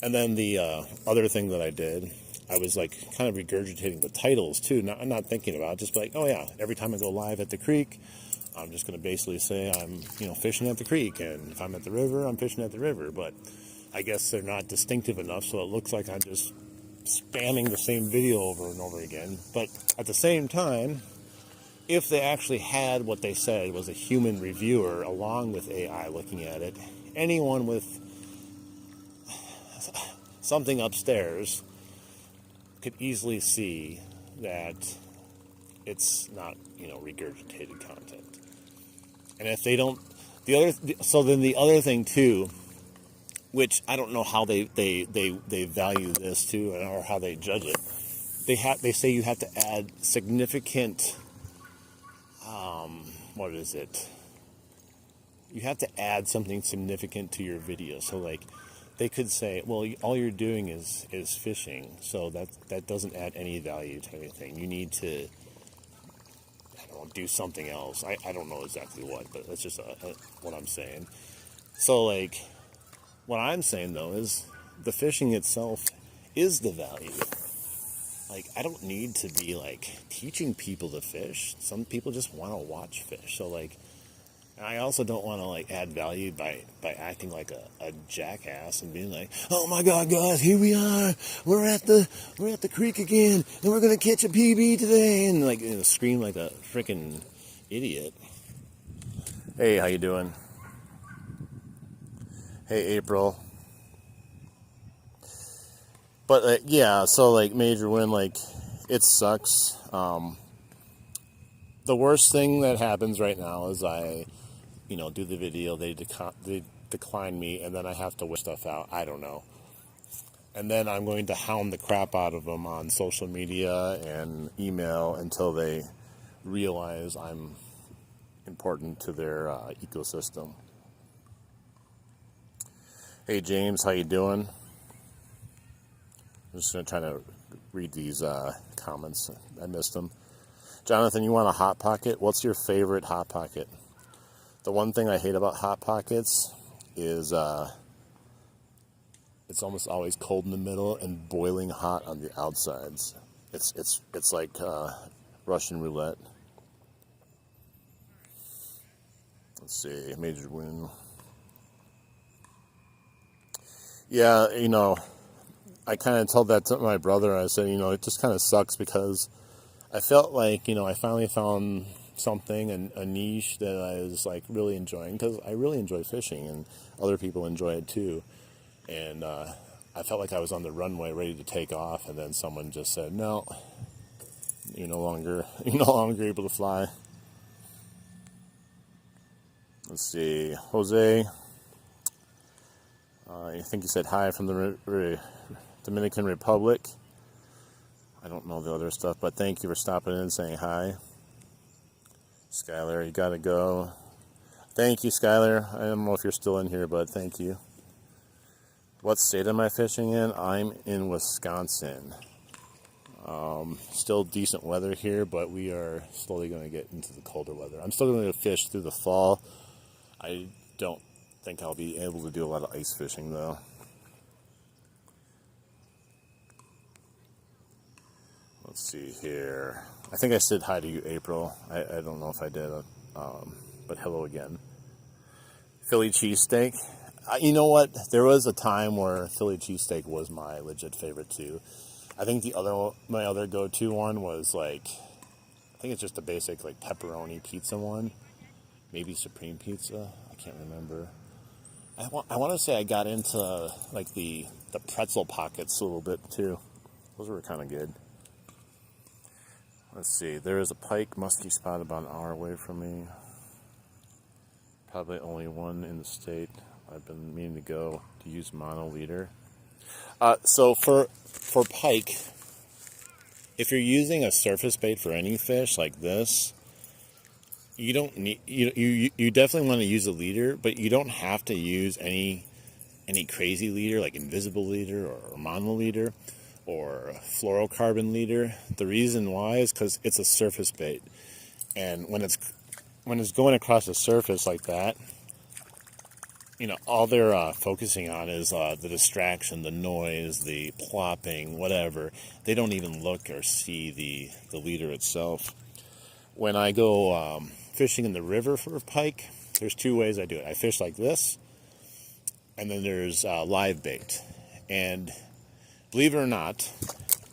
And then the other thing that I did, I was like kind of regurgitating the titles too, not thinking about it, just like, oh yeah, every time I go live at the creek, I'm just going to basically say I'm, fishing at the creek, and if I'm at the river, I'm fishing at the river. But I guess they're not distinctive enough, so it looks like I'm just spamming the same video over and over again. But at the same time, if they actually had what they said was a human reviewer along with AI looking at it, anyone with something upstairs could easily see that it's not, regurgitated content. And if they don't, then the other thing too, which I don't know how they value this too, or how they judge it. They say you have to add significant, what is it? You have to add something significant to your video. So like, they could say, well, all you're doing is fishing, so that doesn't add any value to anything. You need to, I don't know, do something else. I don't know exactly what, but that's just what I'm saying. So like, what I'm saying though is the fishing itself is the value. Like, I don't need to be like teaching people to fish. Some people just want to watch fish. So like, I also don't want to like add value by acting like a jackass and being like, oh my God, guys, here we are. We're at the creek again, and we're gonna catch a PB today, and like scream like a freaking idiot. Hey, how you doing? Hey, April. But yeah, so like major win, like it sucks. The worst thing that happens right now is I do the video, they decline me, and then I have to wish stuff out. I don't know. And then I'm going to hound the crap out of them on social media and email until they realize I'm important to their ecosystem. Hey, James, how you doing? I'm just going to try to read these comments. I missed them. Jonathan, you want a Hot Pocket? What's your favorite Hot Pocket? The one thing I hate about Hot Pockets is it's almost always cold in the middle and boiling hot on the outsides. It's like Russian roulette. Let's see, major win. Yeah, I kind of told that to my brother. I said, it just kind of sucks because I felt like, I finally found something, a niche that I was like really enjoying, because I really enjoy fishing and other people enjoy it too. And I felt like I was on the runway ready to take off, and then someone just said, no, you're no longer able to fly. Let's see, Jose, I think you said hi from the Dominican Republic. I don't know the other stuff, but thank you for stopping in and saying hi. Skylar, you gotta go. Thank you, Skylar. I don't know if you're still in here, but thank you. What state am I fishing in? I'm in Wisconsin. Still decent weather here, but we are slowly going to get into the colder weather. I'm still going to fish through the fall. I don't think I'll be able to do a lot of ice fishing, though. Let's see here. I think I said hi to you, April. I don't know if I did, but hello again. Philly cheesesteak. You know what? There was a time where Philly cheesesteak was my legit favorite too. I think my other go-to one was like, I think it's just a basic like pepperoni pizza one, maybe supreme pizza. I can't remember. I want to say I got into like the pretzel pockets a little bit too, Those were kind of good. Let's see. There is a pike musky spot about an hour away from me. Probably only one in the state. I've been meaning to go to use mono leader. So for pike, if you're using a surface bait for any fish like this, you don't need you definitely want to use a leader, but you don't have to use any crazy leader like invisible leader or mono leader or fluorocarbon leader. The reason why is because it's a surface bait, and when it's going across the surface like that, all they're focusing on is the distraction, the noise, the plopping, whatever. They don't even look or see the leader itself. When I go fishing in the river for pike, there's two ways I do it. I fish like this, and then there's live bait. And believe it or not,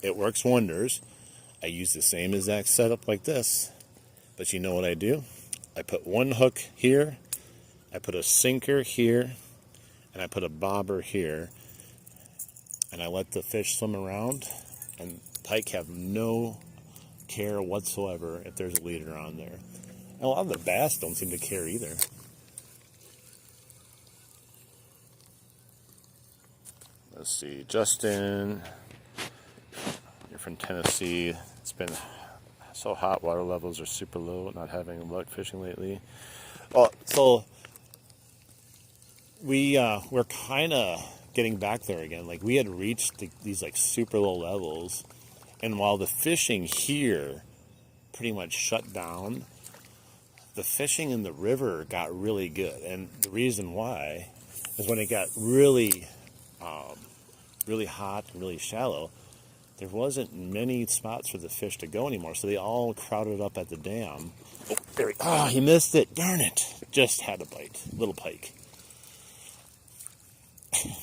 it works wonders. I use the same exact setup like this, but you know what I do? I put one hook here, I put a sinker here, and I put a bobber here, and I let the fish swim around, and pike have no care whatsoever if there's a leader on there. And a lot of the bass don't seem to care either. Let's see, Justin, you're from Tennessee. It's been so hot, water levels are super low, not having luck fishing lately. Well, so we're kind of getting back there again. Like, we had reached these like super low levels, and while the fishing here pretty much shut down, the fishing in the river got really good. And the reason why is when it got really hot and really shallow, there wasn't many spots for the fish to go anymore, so they all crowded up at the dam. He missed it. Darn it. Just had a bite. Little pike.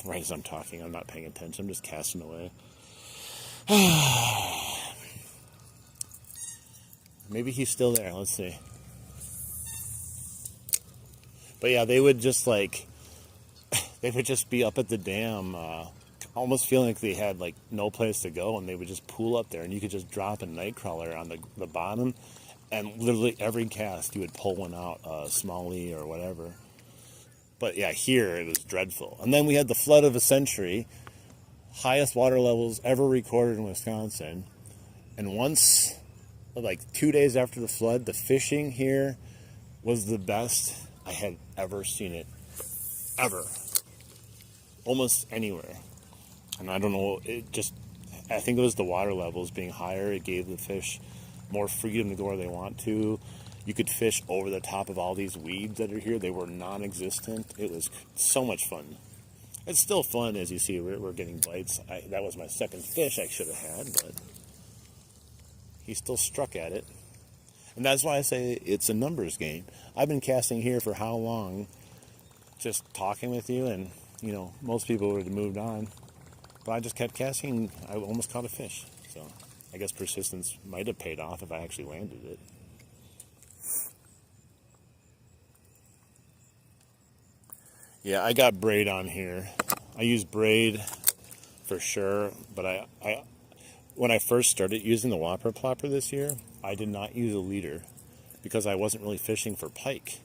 Right as I'm talking, I'm not paying attention. I'm just casting away. Maybe he's still there. Let's see. But yeah, they would just be up at the dam, almost feeling like they had like no place to go, and they would just pool up there, and you could just drop a night crawler on the bottom, and literally every cast you would pull one out, smallie or whatever. But yeah, here it was dreadful. And then we had the flood of a century, highest water levels ever recorded in Wisconsin. And once, like 2 days after the flood, the fishing here was the best I had ever seen it, ever. Almost anywhere. And I don't know, I think it was the water levels being higher. It gave the fish more freedom to go where they want to. You could fish over the top of all these weeds that are here. They were non-existent. It was so much fun. It's still fun, as you see, we're getting bites. That was my second fish I should have had, but he still struck at it. And that's why I say it's a numbers game. I've been casting here for how long? Just talking with you, and most people would have moved on. But I just kept casting. I almost caught a fish. So I guess persistence might have paid off if I actually landed it. Yeah, I got braid on here. I use braid for sure, but when I first started using the whopper plopper this year, I did not use a leader because I wasn't really fishing for pike.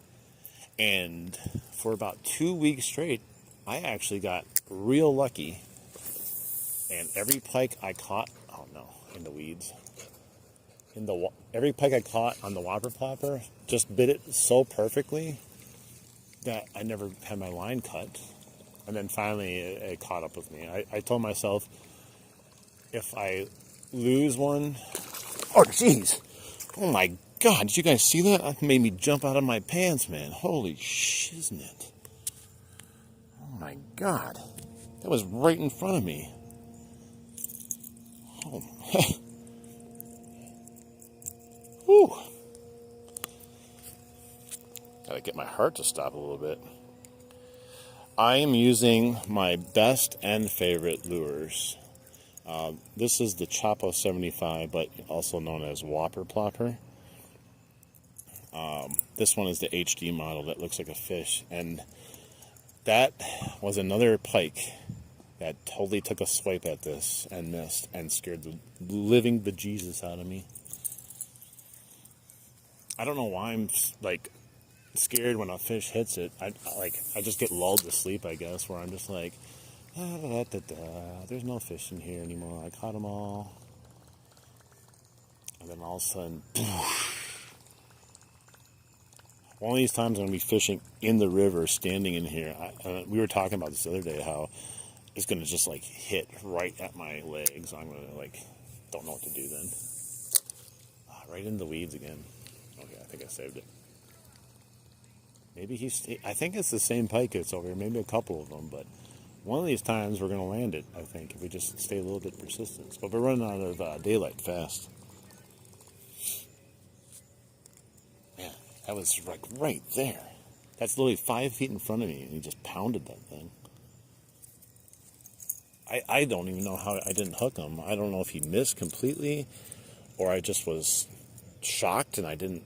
And for about 2 weeks straight, I actually got real lucky. And every pike I caught, in the weeds. Every pike I caught on the whopper plopper just bit it so perfectly that I never had my line cut. And then finally it caught up with me. I told myself, if I lose one... Oh, jeez! Oh my God, did you guys see that? That made me jump out of my pants, man. Holy shiznit. Oh my God. That was right in front of me. Oh, whew. Gotta get my heart to stop a little bit. I am using my best and favorite lures. This is the Chapo 75, but also known as Whopper Plopper. This one is the HD model that looks like a fish, and that was another pike that totally took a swipe at this and missed and scared the living bejesus out of me. I don't know why I'm like scared when a fish hits it. I just get lulled to sleep, I guess, where I'm just like, there's no fish in here anymore. I caught them all. And then all of a sudden, one of these times I'm going to be fishing in the river, standing in here. We were talking about this the other day, how it's going to just like hit right at my legs. I'm going to don't know what to do then. Right in the weeds again. Okay, I think I saved it. Maybe I think it's the same pike that's over here, maybe a couple of them, but one of these times we're going to land it, I think, if we just stay a little bit persistent. But we're running out of daylight fast. Man, that was like right there. That's literally 5 feet in front of me, and he just pounded that thing. I don't even know how I didn't hook him. I don't know if he missed completely, or I just was shocked and I didn't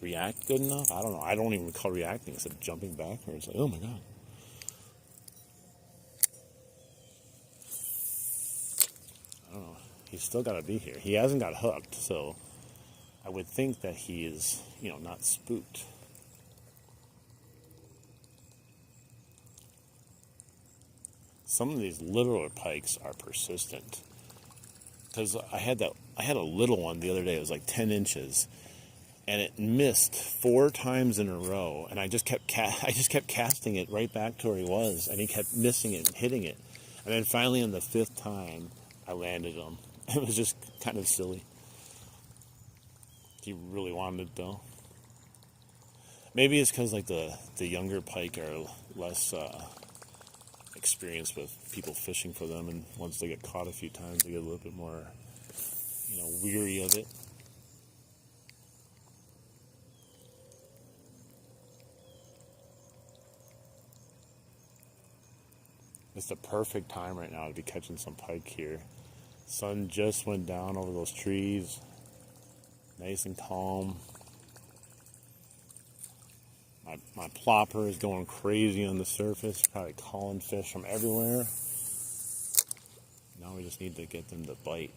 react good enough. I don't know. I don't even recall reacting. I said jumping backwards. Like, oh my god. I don't know. He's still got to be here. He hasn't got hooked, so I would think that he is, not spooked. Some of these littler pikes are persistent. Because I had a little one the other day. It was like 10 inches, and it missed 4 times in a row. And I just kept casting it right back to where he was, and he kept missing it and hitting it. And then finally, on the 5th time, I landed him. It was just kind of silly. He really wanted it though. Maybe it's because the younger pike are less experienced with people fishing for them, and once they get caught a few times, they get a little bit more, weary of it. It's the perfect time right now to be catching some pike here. Sun just went down over those trees, nice and calm. My plopper is going crazy on the surface, probably calling fish from everywhere. Now we just need to get them to bite.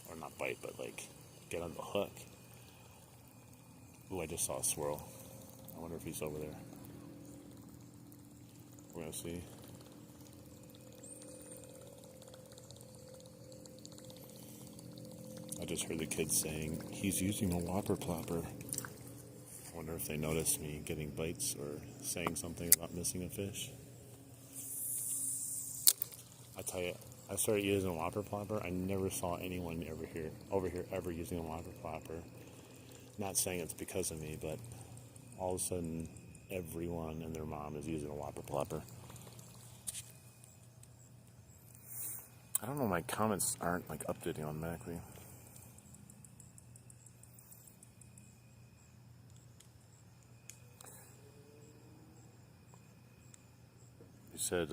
Or not bite, but get on the hook. Ooh, I just saw a swirl. I wonder if he's over there. We're gonna see. I just heard the kids saying, he's using a whopper plopper. I wonder if they noticed me getting bites or saying something about missing a fish. I tell you, I started using a whopper plopper. I never saw anyone over here ever using a whopper plopper. Not saying it's because of me, but all of a sudden everyone and their mom is using a whopper plopper. I don't know, my comments aren't updating automatically. Said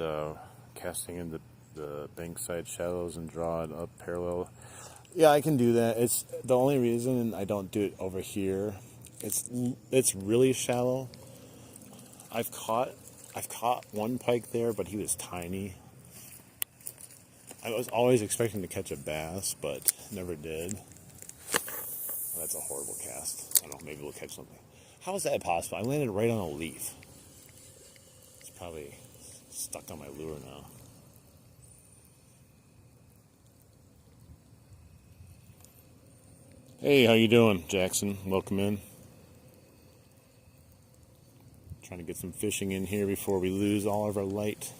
casting in the bankside shallows and draw it up parallel. Yeah, I can do that. It's the only reason I don't do it over here. It's really shallow. I've caught one pike there, but he was tiny. I was always expecting to catch a bass, but never did. Oh, that's a horrible cast. I don't know, maybe we'll catch something. How is that possible? I landed right on a leaf. It's probably stuck on my lure now. Hey, how you doing, Jackson? Welcome in. Trying to get some fishing in here before we lose all of our light.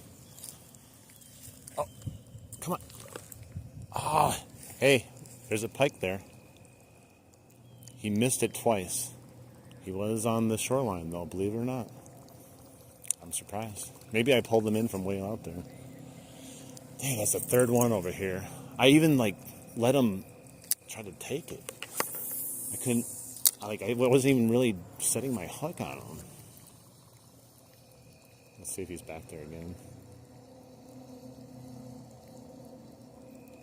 Oh, come on. Ah, hey, there's a pike there. He missed it twice. He was on the shoreline though, believe it or not. I'm surprised. Maybe I pulled them in from way out there. Dang, that's the 3rd one over here. I even let him try to take it. I couldn't, I wasn't even really setting my hook on him. Let's see if he's back there again.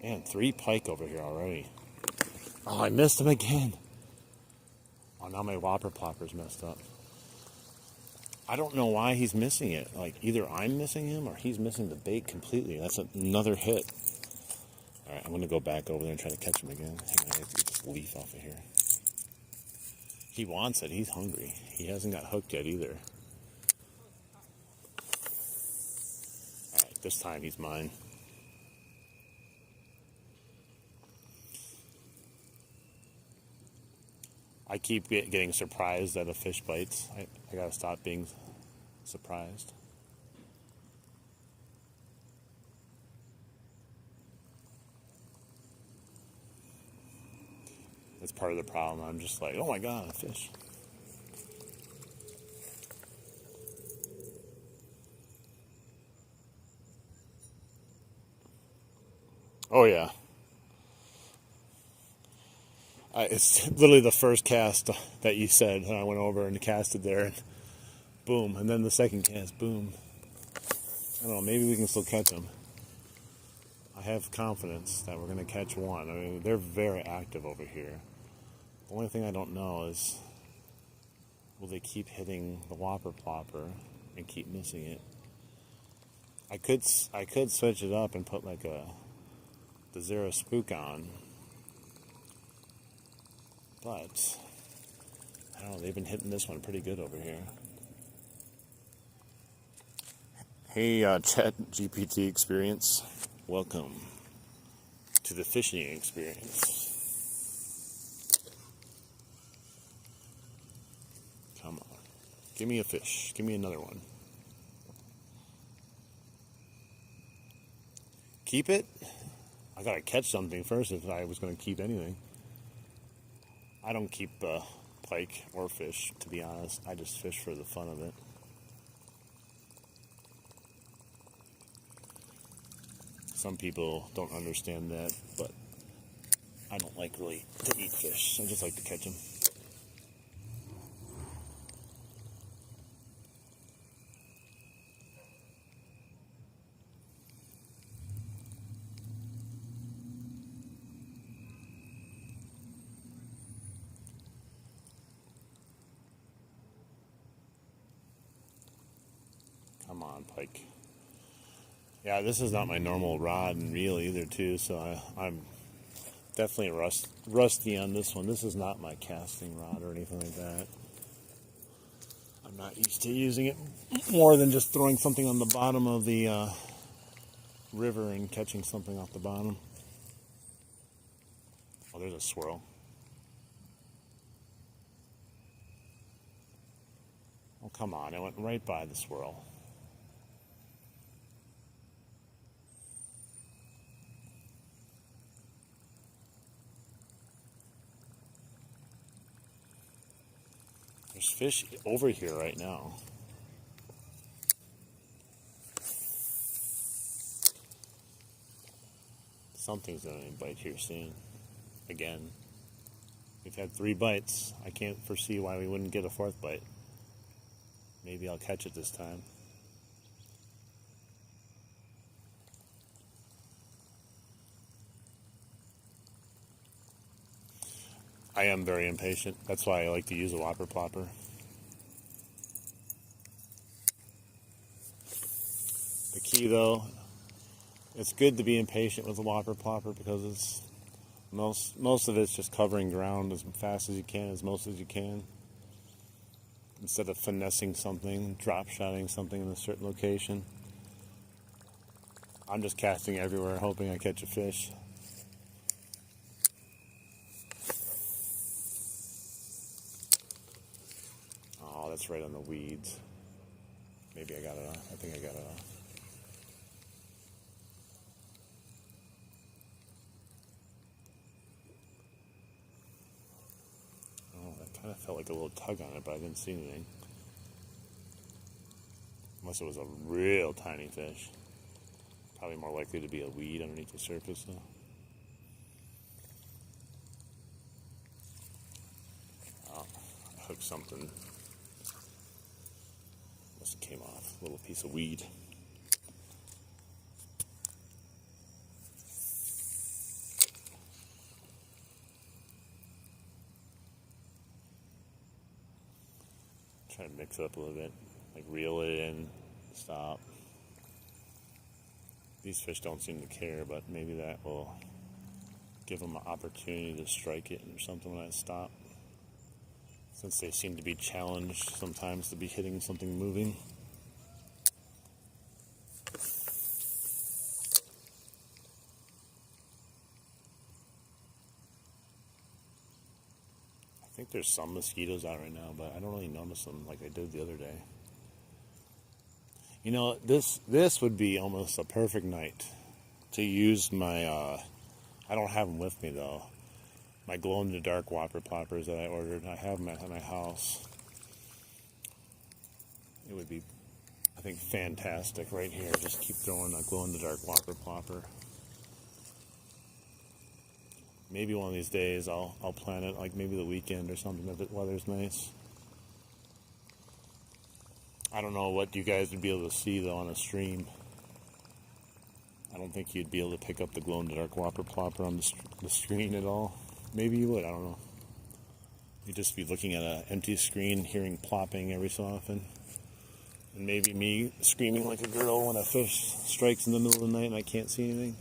Man, 3 pike over here already. Oh, I missed him again. Oh, now my whopper plopper's messed up. I don't know why he's missing it. Like, either I'm missing him or he's missing the bait completely. That's another hit. All right, I'm going to go back over there and try to catch him again. Hang on, I have to get this leaf off of here. He wants it. He's hungry. He hasn't got hooked yet either. All right, this time he's mine. I keep getting surprised that a fish bites. I got to stop being surprised. That's part of the problem. I'm just like, oh my God, a fish. Oh yeah. It's literally the first cast that you said, and I went over and casted there, and boom. And then the second cast, boom. I don't know, maybe we can still catch them. I have confidence that we're going to catch one. I mean, they're very active over here. The only thing I don't know is, will they keep hitting the whopper plopper and keep missing it? I could switch it up and put like the Zero Spook on. But, I don't know, they've been hitting this one pretty good over here. Hey, Chat GPT experience. Welcome to the fishing experience. Come on. Give me a fish. Give me another one. Keep it? I gotta catch something first if I was gonna keep anything. I don't keep pike or fish, to be honest. I just fish for the fun of it. Some people don't understand that, but I don't like really to eat fish. I just like to catch them. Come on, pike. Yeah, this is not my normal rod and reel either, too, so I'm definitely rusty on this one. This is not my casting rod or anything like that. I'm not used to using it more than just throwing something on the bottom of the river and catching something off the bottom. Oh, there's a swirl. Oh, come on. I went right by the swirl. There's fish over here right now. Something's going to bite here soon. Again. We've had 3 bites. I can't foresee why we wouldn't get a 4th bite. Maybe I'll catch it this time. I am very impatient. That's why I like to use a whopper plopper. The key, though, it's good to be impatient with a whopper plopper because it's most of it's just covering ground as fast as you can, as most as you can. Instead of finessing something, drop shotting something in a certain location. I'm just casting everywhere, hoping I catch a fish. Oh, that's right on the weeds. Maybe I got it off. I think I got it off. Oh, I kind of felt like a little tug on it, but I didn't see anything. Unless it was a real tiny fish. Probably more likely to be a weed underneath the surface, though. Oh, I hooked something. Must have came off. A little piece of weed. Try to mix it up a little bit. like reel it in, stop. These fish don't seem to care, but maybe that will give them an opportunity to strike it or something when I stop. Since they seem to be challenged sometimes to be hitting something moving. I think there's some mosquitoes out right now, but I don't really notice them like I did the other day. You know, this would be almost a perfect night to use my, I don't have them with me though, my glow-in-the-dark whopper ploppers that I ordered. I have them at my house. It would be, I think, fantastic right here. Just keep throwing a glow-in-the-dark whopper plopper. Maybe one of these days I'll plan it, like maybe the weekend or something if the weather's nice. I don't know what you guys would be able to see though on a stream. I don't think you'd be able to pick up the glow-in-the-dark whopper plopper on the screen at all. Maybe you would, I don't know. You'd just be looking at an empty screen, hearing plopping every so often. And maybe me screaming like a girl when a fish strikes in the middle of the night and I can't see anything.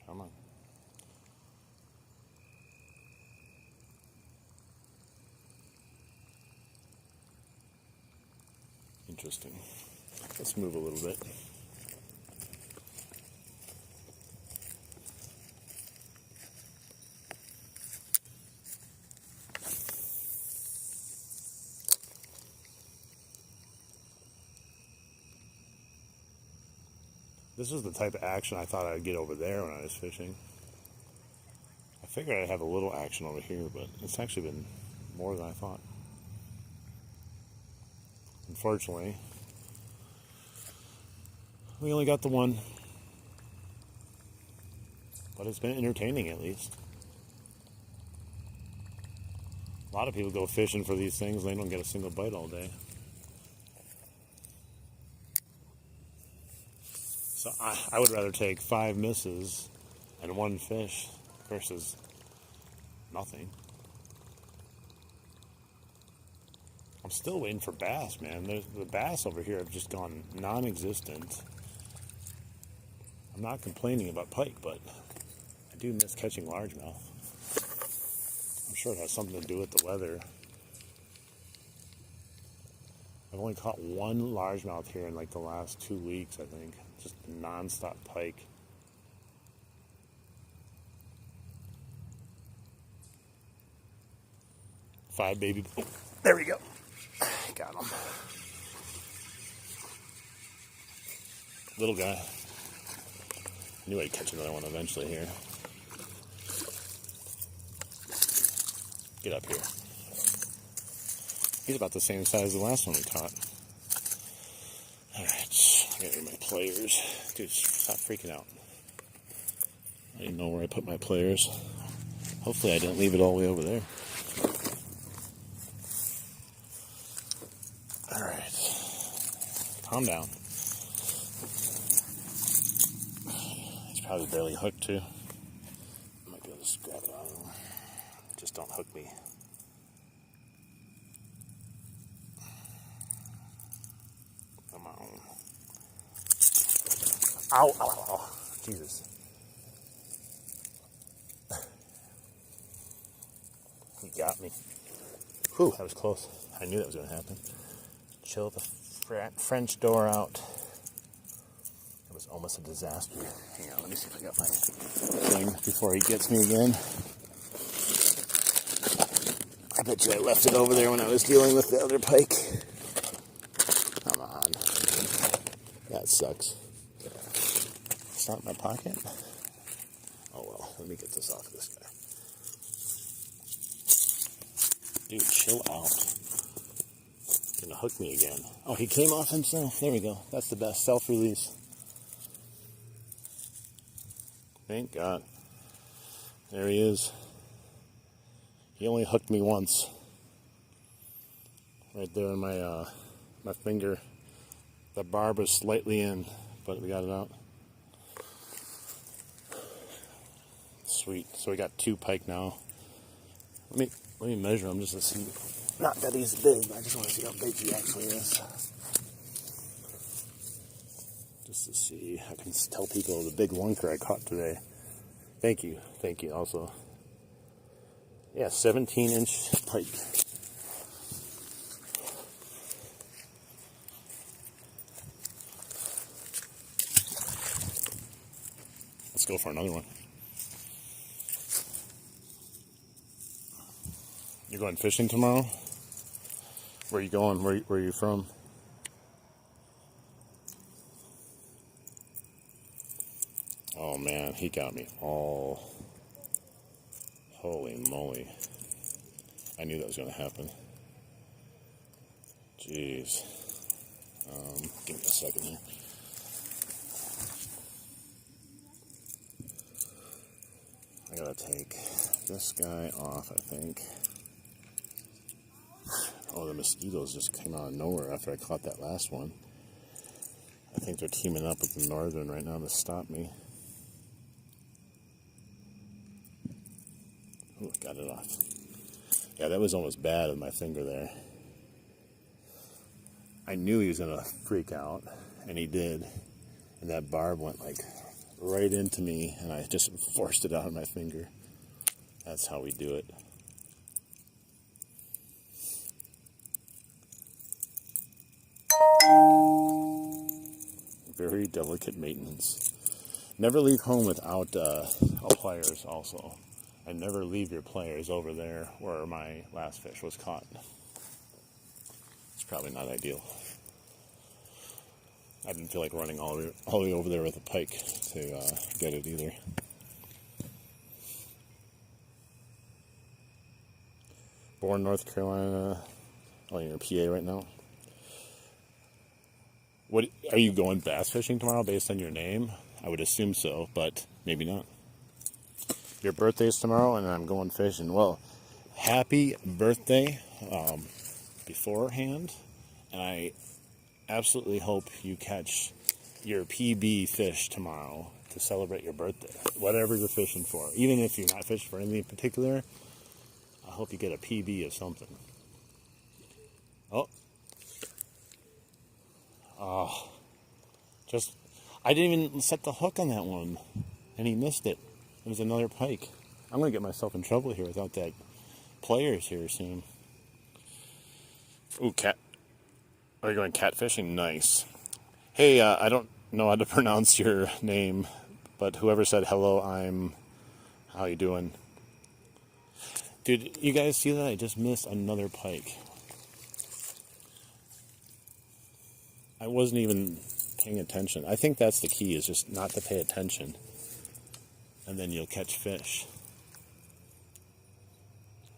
Come on. Interesting. Let's move a little bit. This is the type of action I thought I'd get over there when I was fishing. I figured I'd have a little action over here, but it's actually been more than I thought. Unfortunately, we only got the one, but it's been entertaining at least. A lot of people go fishing for these things and they don't get a single bite all day. So I would rather take 5 misses and 1 fish versus nothing. I'm still waiting for bass, man. The bass over here have just gone non-existent. I'm not complaining about pike, but I do miss catching largemouth. I'm sure it has something to do with the weather. I've only caught 1 largemouth here in like the last 2 weeks, I think. Just non-stop pike. Five, baby. Oh, there we go. Got him. Little guy. Knew I'd catch another one eventually here. Get up here. He's about the same size as the last one we caught. Alright, I gotta get my pliers. Dude, stop freaking out. I didn't know where I put my pliers. Hopefully I didn't leave it all the way over there. Alright. Calm down. He's probably barely hooked too. I might be able to just grab it out of him. Just don't hook me. Come on. Ow, ow, ow, ow. Jesus. He got me. Whew, that was close. I knew that was going to happen. Chill the French door out. It was almost a disaster. Hang on, let me see if I got my thing before he gets me again. I bet you I left it over there when I was dealing with the other pike. Come on. That sucks. It's not in my pocket? Oh well, let me get this off this guy. Dude, chill out. Gonna hook me again. Oh, he came off himself. There we go. That's the best. Self-release. Thank God. There he is. He only hooked me once. Right there in my my finger. The barb was slightly in, but we got it out. Sweet. So we got 2 pike now. Let me measure them just to see. Not that he's big, but I just want to see how big he actually is. Just to see. I can tell people the big lunker I caught today. Thank you also. Yeah, 17-inch pike. Let's go for another one. You're going fishing tomorrow? Where are you going? Where are you from? Oh man, he got me all. Holy moly. I knew that was going to happen. Jeez. Give me a second here. I gotta take this guy off, I think. Oh, the mosquitoes just came out of nowhere after I caught that last one. I think they're teaming up with the northern right now to stop me. Ooh, got it off. Yeah, that was almost bad with my finger there. I knew he was going to freak out, and he did. And that barb went like right into me, and I just forced it out of my finger. That's how we do it. Very delicate maintenance. Never leave home without pliers also. And never leave your pliers over there where my last fish was caught. It's probably not ideal. I didn't feel like running all the way over there with a pike to get it either. Born North Carolina. Oh, you're in PA right now? What are you going bass fishing tomorrow based on your name? I would assume so, but maybe not. Your birthday's tomorrow, and I'm going fishing. Well, happy birthday beforehand, and I absolutely hope you catch your PB fish tomorrow to celebrate your birthday, whatever you're fishing for. Even if you're not fishing for anything in particular, I hope you get a PB of something. Oh, I didn't even set the hook on that one, and he missed it. It was another pike. I'm going to get myself in trouble here without that players here soon. Ooh, cat. Are you going catfishing? Nice. Hey, I don't know how to pronounce your name, but whoever said hello, how you doing? Dude, you guys see that? I just missed another pike. I wasn't even paying attention. I think that's the key, is just not to pay attention. And then you'll catch fish.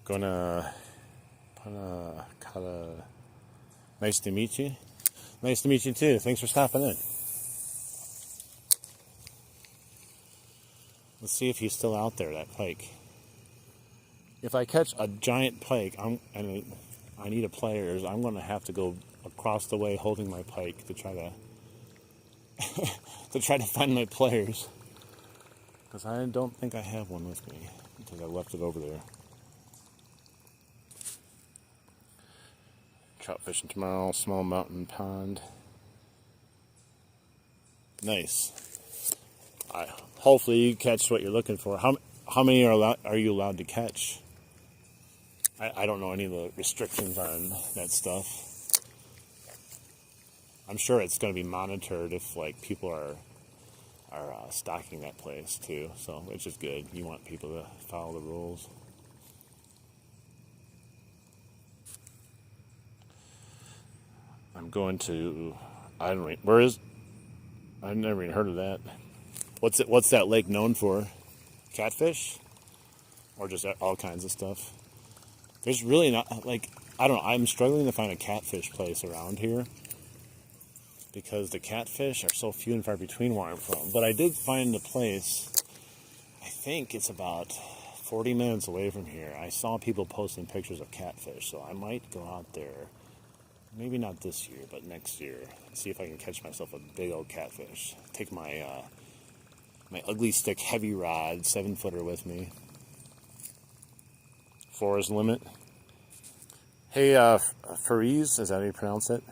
Kata. Nice to meet you. Nice to meet you too. Thanks for stopping in. Let's see if he's still out there, that pike. If I catch a giant pike, and I need a pliers, I'm going to have to go across the way holding my pike to try to find my pliers. Because I don't think I have one with me, because I left it over there. Trout fishing tomorrow, small mountain pond. Nice. Hopefully you catch what you're looking for. How many are you allowed to catch? I don't know any of the restrictions on that stuff. I'm sure it's going to be monitored if like people are stocking that place too, so which is good. You want people to follow the rules. I'm going to, I've never even heard of that. What's that lake known for? Catfish? Or just all kinds of stuff? There's really not, like, I don't know, I'm struggling to find a catfish place around here because the catfish are so few and far between where I'm from. But I did find a place, I think it's about 40 minutes away from here. I saw people posting pictures of catfish, so I might go out there maybe not this year, but next year, see if I can catch myself a big old catfish. Take my my ugly stick heavy rod 7-footer with me. Forest limit. Hey, Fariz, is that how you pronounce it?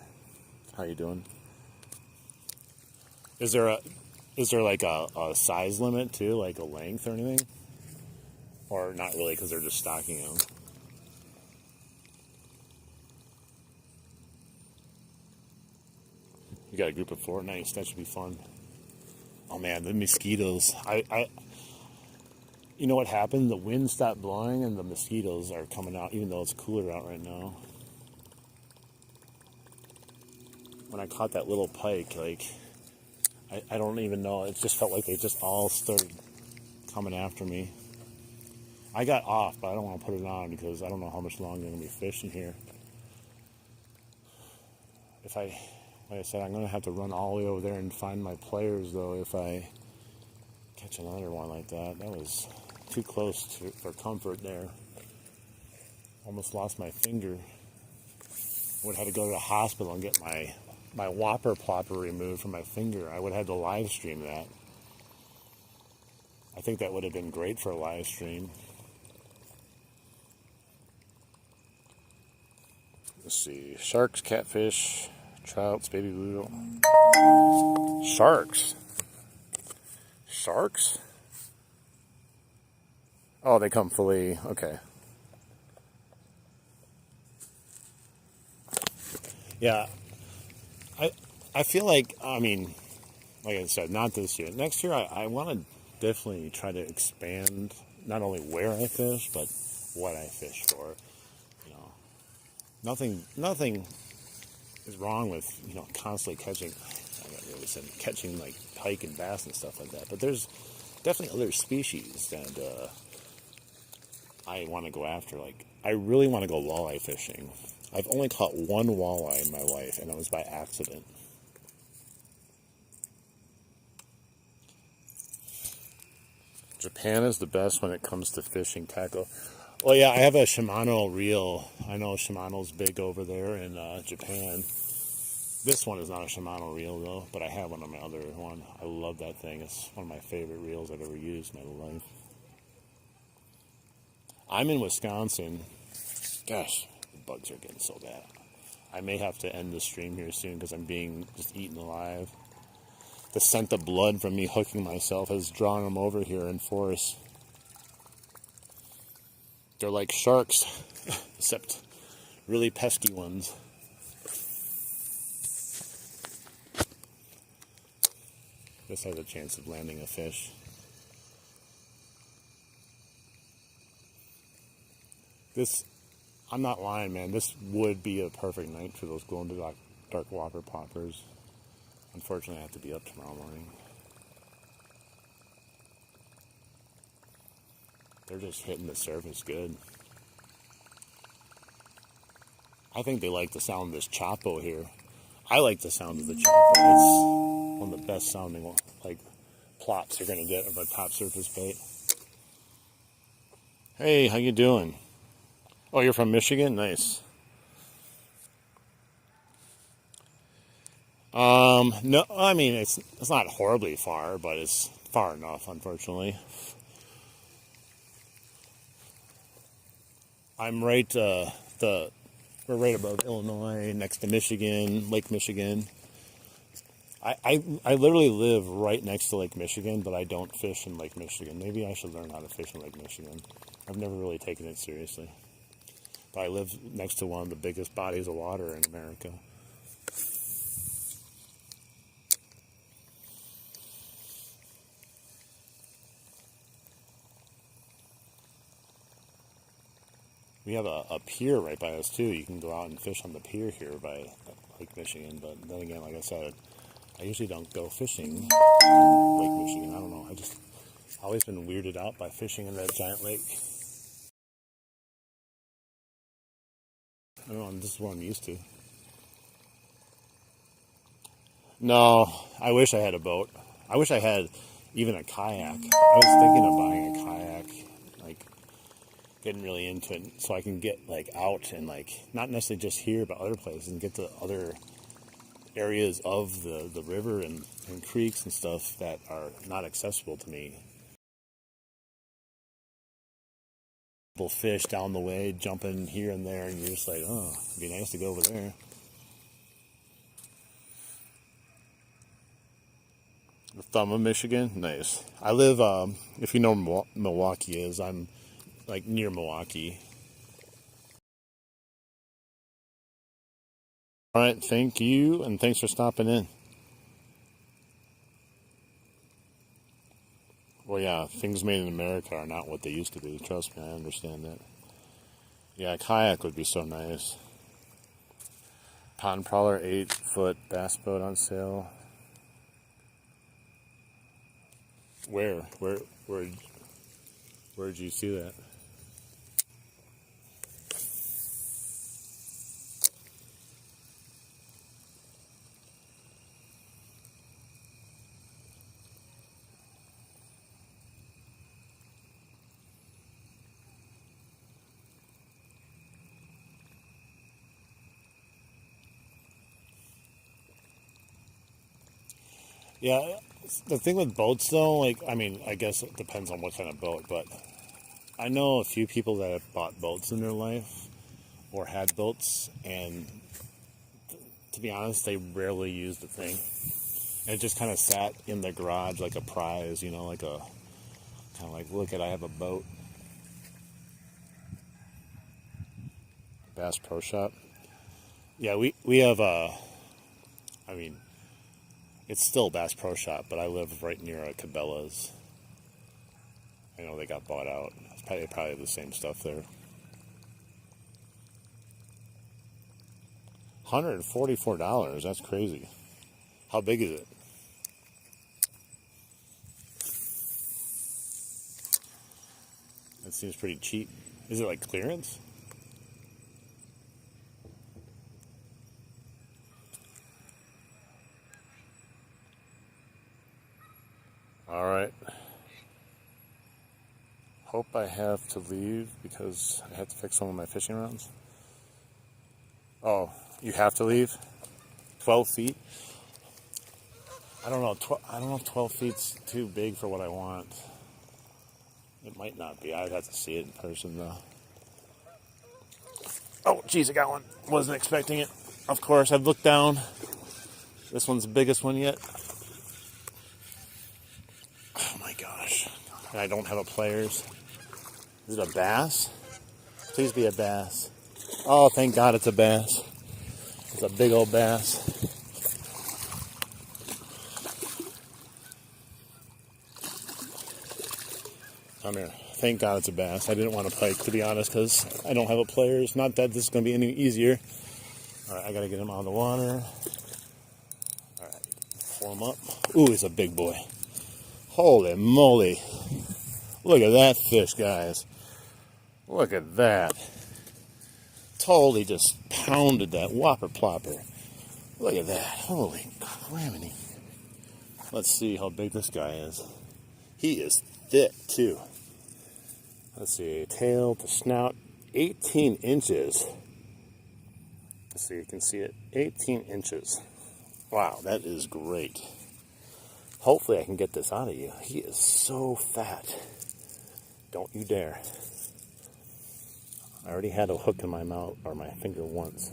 How you doing? Is there like a size limit too, like a length or anything? Or not really, because they're just stocking them. You got a group of 4? Nice, that should be fun. Oh man, the mosquitoes. You know what happened? The wind stopped blowing and the mosquitoes are coming out, even though it's cooler out right now. When I caught that little pike, like, I don't even know. It just felt like they just all started coming after me. I got off, but I don't want to put it on because I don't know how much longer I'm going to be fishing here. Like I said, I'm going to have to run all the way over there and find my players, though, if I catch another one like that. That was too close for comfort there. Almost lost my finger. Would have had to go to the hospital and get my whopper plopper removed from my finger. I would have had to live stream that. I think that would have been great for a live stream. Let's see. Sharks, catfish, trouts, baby blue. Sharks? Sharks? Oh, they come fully. Okay. Yeah. I feel like, I mean, like I said, not this year. Next year, I want to definitely try to expand not only where I fish, but what I fish for. You know, nothing is wrong with, you know, constantly catching like pike and bass and stuff like that. But there's definitely other species that I want to go after. Like, I really want to go walleye fishing. I've only caught one walleye in my life, and it was by accident. Japan is the best when it comes to fishing tackle. Well, yeah, I have a Shimano reel. I know Shimano's big over there in Japan. This one is not a Shimano reel, though, but I have one on my other one. I love that thing. It's one of my favorite reels I've ever used in my life. I'm in Wisconsin. Gosh, the bugs are getting so bad. I may have to end the stream here soon because I'm being just eaten alive. The scent of blood from me hooking myself has drawn them over here in force. They're like sharks, except really pesky ones. This has a chance of landing a fish. I'm not lying, man. This would be a perfect night for those glow-in-the-dark whopper poppers. Unfortunately, I have to be up tomorrow morning. They're just hitting the surface good. I think they like the sound of this Chapo here. I like the sound of the Chapo. It's one of the best sounding like plops you're gonna get of a top surface bait. Hey, how you doing? Oh, you're from Michigan? Nice. No, I mean, it's not horribly far, but it's far enough, unfortunately. I'm right, we're right above Illinois, next to Michigan, Lake Michigan. I literally live right next to Lake Michigan, but I don't fish in Lake Michigan. Maybe I should learn how to fish in Lake Michigan. I've never really taken it seriously. But I live next to one of the biggest bodies of water in America. We have a pier right by us, too. You can go out and fish on the pier here by Lake Michigan. But then again, like I said, I usually don't go fishing in Lake Michigan. I don't know. I've always been weirded out by fishing in that giant lake. I don't know. This is what I'm used to. No, I wish I had a boat. I wish I had even a kayak. I was thinking of buying a kayak. Like, getting really into it, so I can get like out and like not necessarily just here, but other places, and get to other areas of the river and creeks and stuff that are not accessible to me. Fish down the way, jumping here and there, and you're just like, oh, it'd be nice to go over there. The thumb of Michigan, nice. I live, if you know where Milwaukee is, I'm like near Milwaukee. All right, thank you, and thanks for stopping in. Well, yeah, things made in America are not what they used to be. Trust me, I understand that. Yeah, a kayak would be so nice. Pond Prowler 8-foot bass boat on sale. Where'd you see that? Yeah, the thing with boats though, like, I mean, I guess it depends on what kind of boat, but I know a few people that have bought boats in their life or had boats, and to be honest, they rarely used the thing. And it just kind of sat in the garage like a prize, you know, like a kind of like, look at, I have a boat. Bass Pro Shop. Yeah, we have I mean, it's still Bass Pro Shop, but I live right near a Cabela's. I know they got bought out. It's probably the same stuff there. $144. That's crazy. How big is it? That seems pretty cheap. Is it like clearance? All right. Hope I have to leave because I have to fix some of my fishing rods. Oh, you have to leave? 12 feet? I don't know. I don't know if 12 feet's too big for what I want. It might not be. I'd have to see it in person, though. Oh, geez, I got one. Wasn't expecting it. Of course, I've looked down. This one's the biggest one yet. Oh, my gosh. And I don't have a players. Is it a bass? Please be a bass. Oh, thank God it's a bass. It's a big old bass. Come here. Thank God it's a bass. I didn't want a pike, to be honest, because I don't have a players. Not that this is going to be any easier. All right, I got to get him out of the water. All right, pull him up. Ooh, he's a big boy. Holy moly. Look at that fish, guys. Look at that. Totally just pounded that whopper plopper. Look at that. Holy criminy. Let's see how big this guy is. He is thick, too. Let's see. Tail to snout, 18 inches. Let's see, you can see it. 18 inches. Wow, that is great. Hopefully I can get this out of you. He is so fat. Don't you dare. I already had a hook in my mouth, or my finger once.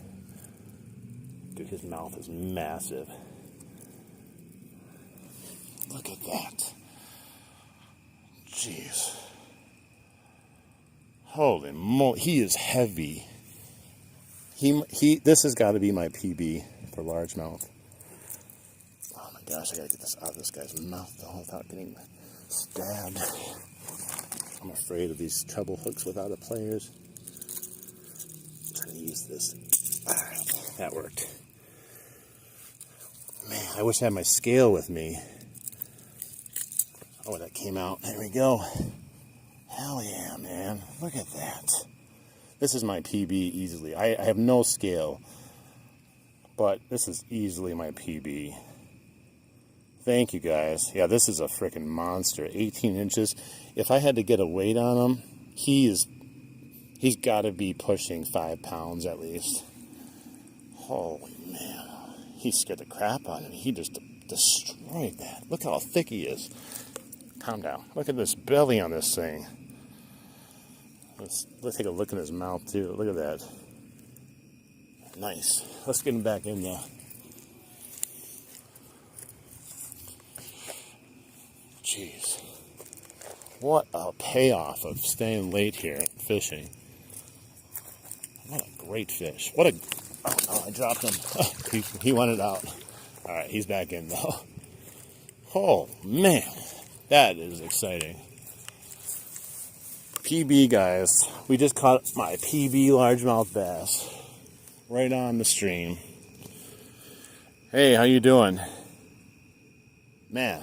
Dude, his mouth is massive. Look at that. Jeez. Holy moly, he is heavy. This has got to be my PB for largemouth. Oh my gosh, I gotta get this out of this guy's mouth though without getting stabbed. I'm afraid of these treble hooks without a players. I'm trying to use this. Alright, that worked. Man, I wish I had my scale with me. Oh, that came out. There we go. Hell yeah, man. Look at that. This is my PB easily. I have no scale, but this is easily my PB. Thank you, guys. Yeah, this is a freaking monster. 18 inches. If I had to get a weight on him, he is He's got to be pushing 5 pounds at least. Holy man. He scared the crap out of me. He just destroyed that. Look how thick he is. Calm down. Look at this belly on this thing. Let's take a look in his mouth too. Look at that. Nice. Let's get him back in though. Jeez. What a payoff of staying late here fishing. What a great fish. What a... Oh, no, I dropped him. He wanted out. All right, he's back in though. Oh, man. That is exciting. PB, guys. We just caught my PB largemouth bass. Right on the stream. Hey, how you doing? Man.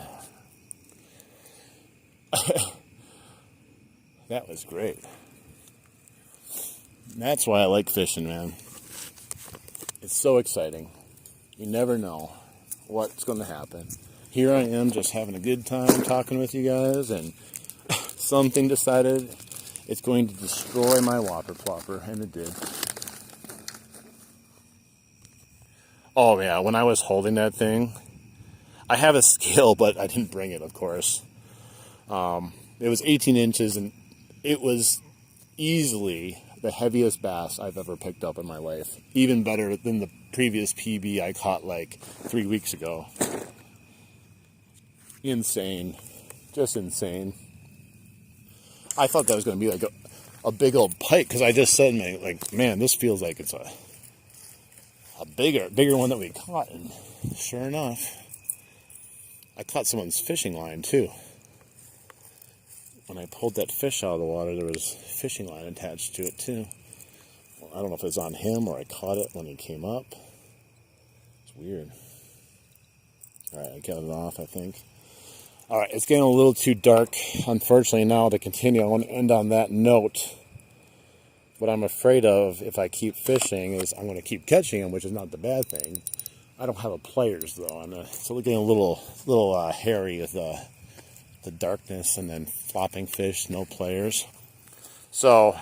That was great. That's why I like fishing, man. It's so exciting. You never know what's going to happen. Here I am just having a good time talking with you guys, and something decided it's going to destroy my whopper plopper, and it did. Oh yeah, when I was holding that thing, I have a scale, but I didn't bring it, of course. It was 18 inches, and it was easily the heaviest bass I've ever picked up in my life. Even better than the previous PB I caught like 3 weeks ago. Insane. Just insane. I thought that was going to be like a big old pike, because I just said, man, this feels like it's a bigger one that we caught. And sure enough, I caught someone's fishing line too. When I pulled that fish out of the water, there was fishing line attached to it too. Well, I don't know if it was on him or I caught it when he came up. It's weird. Alright, I got it off, I think. Alright, it's getting a little too dark, unfortunately, now to continue. I want to end on that note. What I'm afraid of, if I keep fishing, is I'm going to keep catching them, which is not the bad thing. I don't have a pliers, though, and so we're getting a little hairy with the darkness and then flopping fish, no players. So,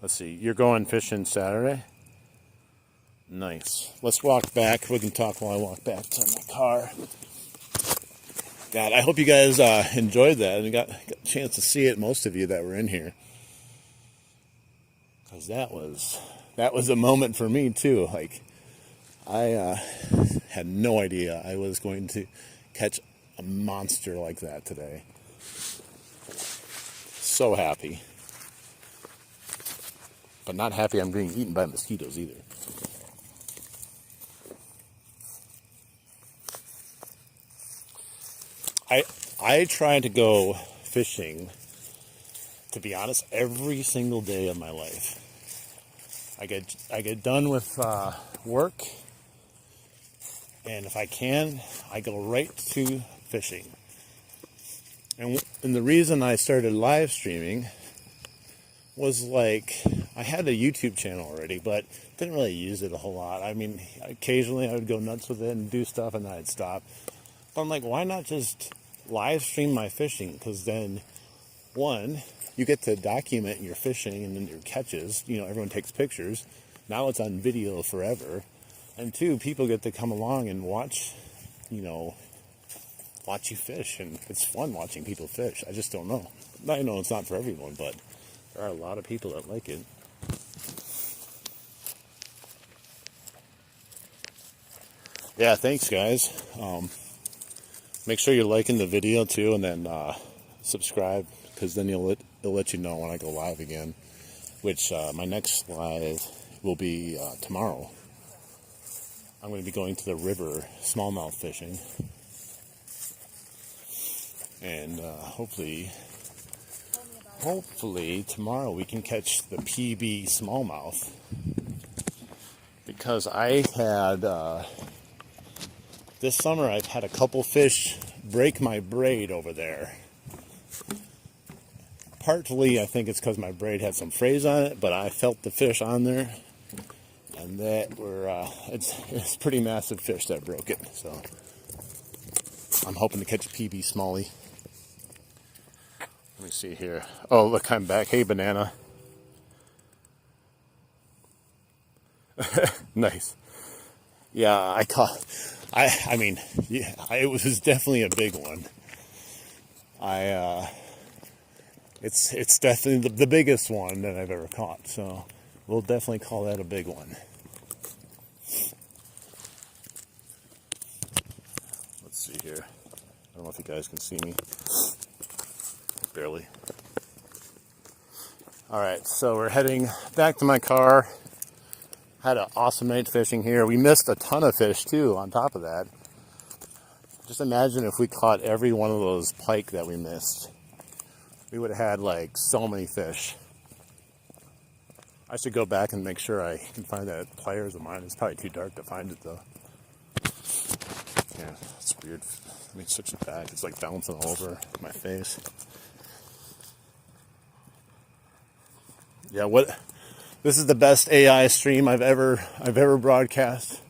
let's see, you're going fishing Saturday? Nice. Let's walk back. We can talk while I walk back to my car. God, I hope you guys enjoyed that and got a chance to see it, most of you that were in here. Because that was a moment for me, too. Like, I had no idea I was going to catch a monster like that today. So happy. But not happy I'm being eaten by mosquitoes either. I try to go fishing, to be honest, every single day of my life. I get done with work, and if I can, I go right to fishing. And the reason I started live streaming was like, I had a YouTube channel already, but didn't really use it a whole lot. I mean, occasionally I would go nuts with it and do stuff, and then I'd stop. But I'm like, why not just live stream my fishing? Because then, one, you get to document your fishing and then your catches. You know, everyone takes pictures. Now it's on video forever. And two, people get to come along and watch you fish. And it's fun watching people fish. I just don't know. I know it's not for everyone, but there are a lot of people that like it. Yeah, thanks, guys. Make sure you're liking the video, too, and then subscribe, because then it'll let you know when I go live again, which my next live will be tomorrow. I'm going to be going to the river smallmouth fishing, and hopefully tomorrow we can catch the PB smallmouth, because I had this summer I've had a couple fish break my braid over there. Partly I think it's because my braid had some frays on it, but I felt the fish on there, and that were it's pretty massive fish that broke it. So I'm hoping to catch a PB smallie. Let me see here. Oh, look, I'm back. Hey, Banana. Nice. Yeah, I caught. I mean, yeah, it was definitely a big one. It's definitely the biggest one that I've ever caught. So we'll definitely call that a big one. Let's see here. I don't know if you guys can see me. Barely. All right, so we're heading back to my car. Had an awesome night fishing here. We missed a ton of fish too on top of that. Just imagine if we caught every one of those pike that we missed. We would have had like so many fish. I should go back and make sure I can find that pliers of mine. It's probably too dark to find it though. Yeah, it's weird. I mean, switch it back. It's like bouncing all over my face. Yeah, what? This is the best AI stream I've ever broadcast.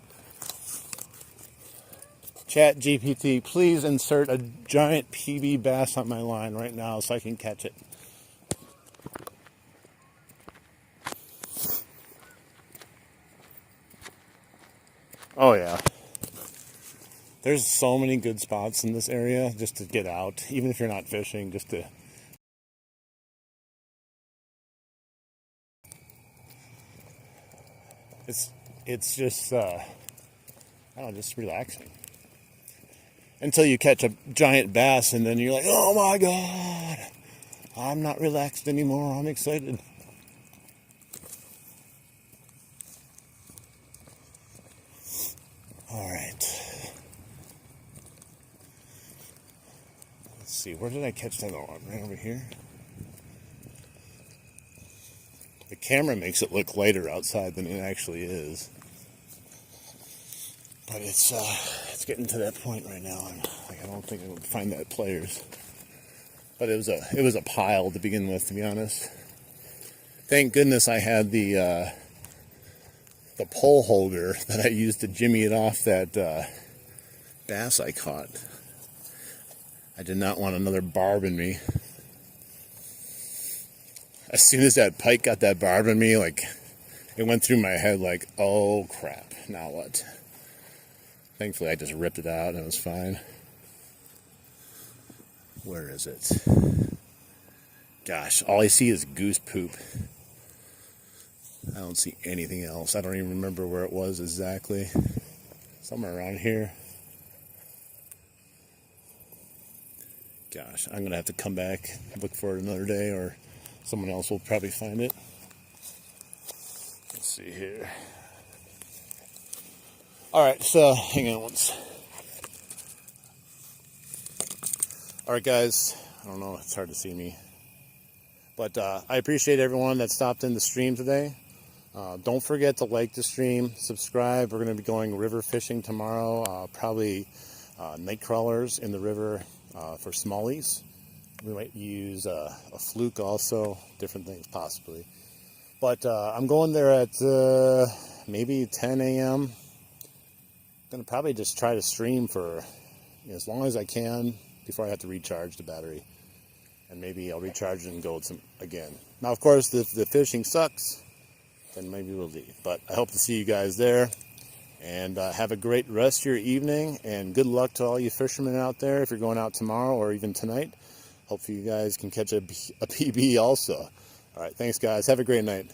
Chat GPT, please insert a giant PB bass on my line right now so I can catch it. Oh yeah. There's so many good spots in this area just to get out, even if you're not fishing, just to... It's just, I don't know, just relaxing. Until you catch a giant bass and then you're like, oh my God, I'm not relaxed anymore, I'm excited. All right. Let's see, where did I catch that on? Right over here? The camera makes it look lighter outside than it actually is. But it's getting to that point right now. I don't think I would find that pliers. But it was a pile to begin with, to be honest. Thank goodness I had the pole holder that I used to jimmy it off that bass I caught. I did not want another barb in me. As soon as that pike got that barb in me, like, it went through my head like, oh crap, now what? Thankfully, I just ripped it out and it was fine. Where is it? Gosh, all I see is goose poop. I don't see anything else. I don't even remember where it was exactly. Somewhere around here. Gosh, I'm going to have to come back, look for it another day, or someone else will probably find it. Let's see here. Alright, so hang on once. Alright guys, I don't know, it's hard to see me. But I appreciate everyone that stopped in the stream today. Don't forget to like the stream, subscribe. We're going to be going river fishing tomorrow. Probably night crawlers in the river for smallies. We might use a fluke also, different things possibly. But I'm going there at maybe 10 a.m. I'm going to probably just try to stream for as long as I can before I have to recharge the battery. And maybe I'll recharge it and go again. Now, of course, if the fishing sucks, then maybe we'll leave. But I hope to see you guys there. And have a great rest of your evening. And good luck to all you fishermen out there if you're going out tomorrow or even tonight. Hopefully you guys can catch a PB also. All right, thanks, guys. Have a great night.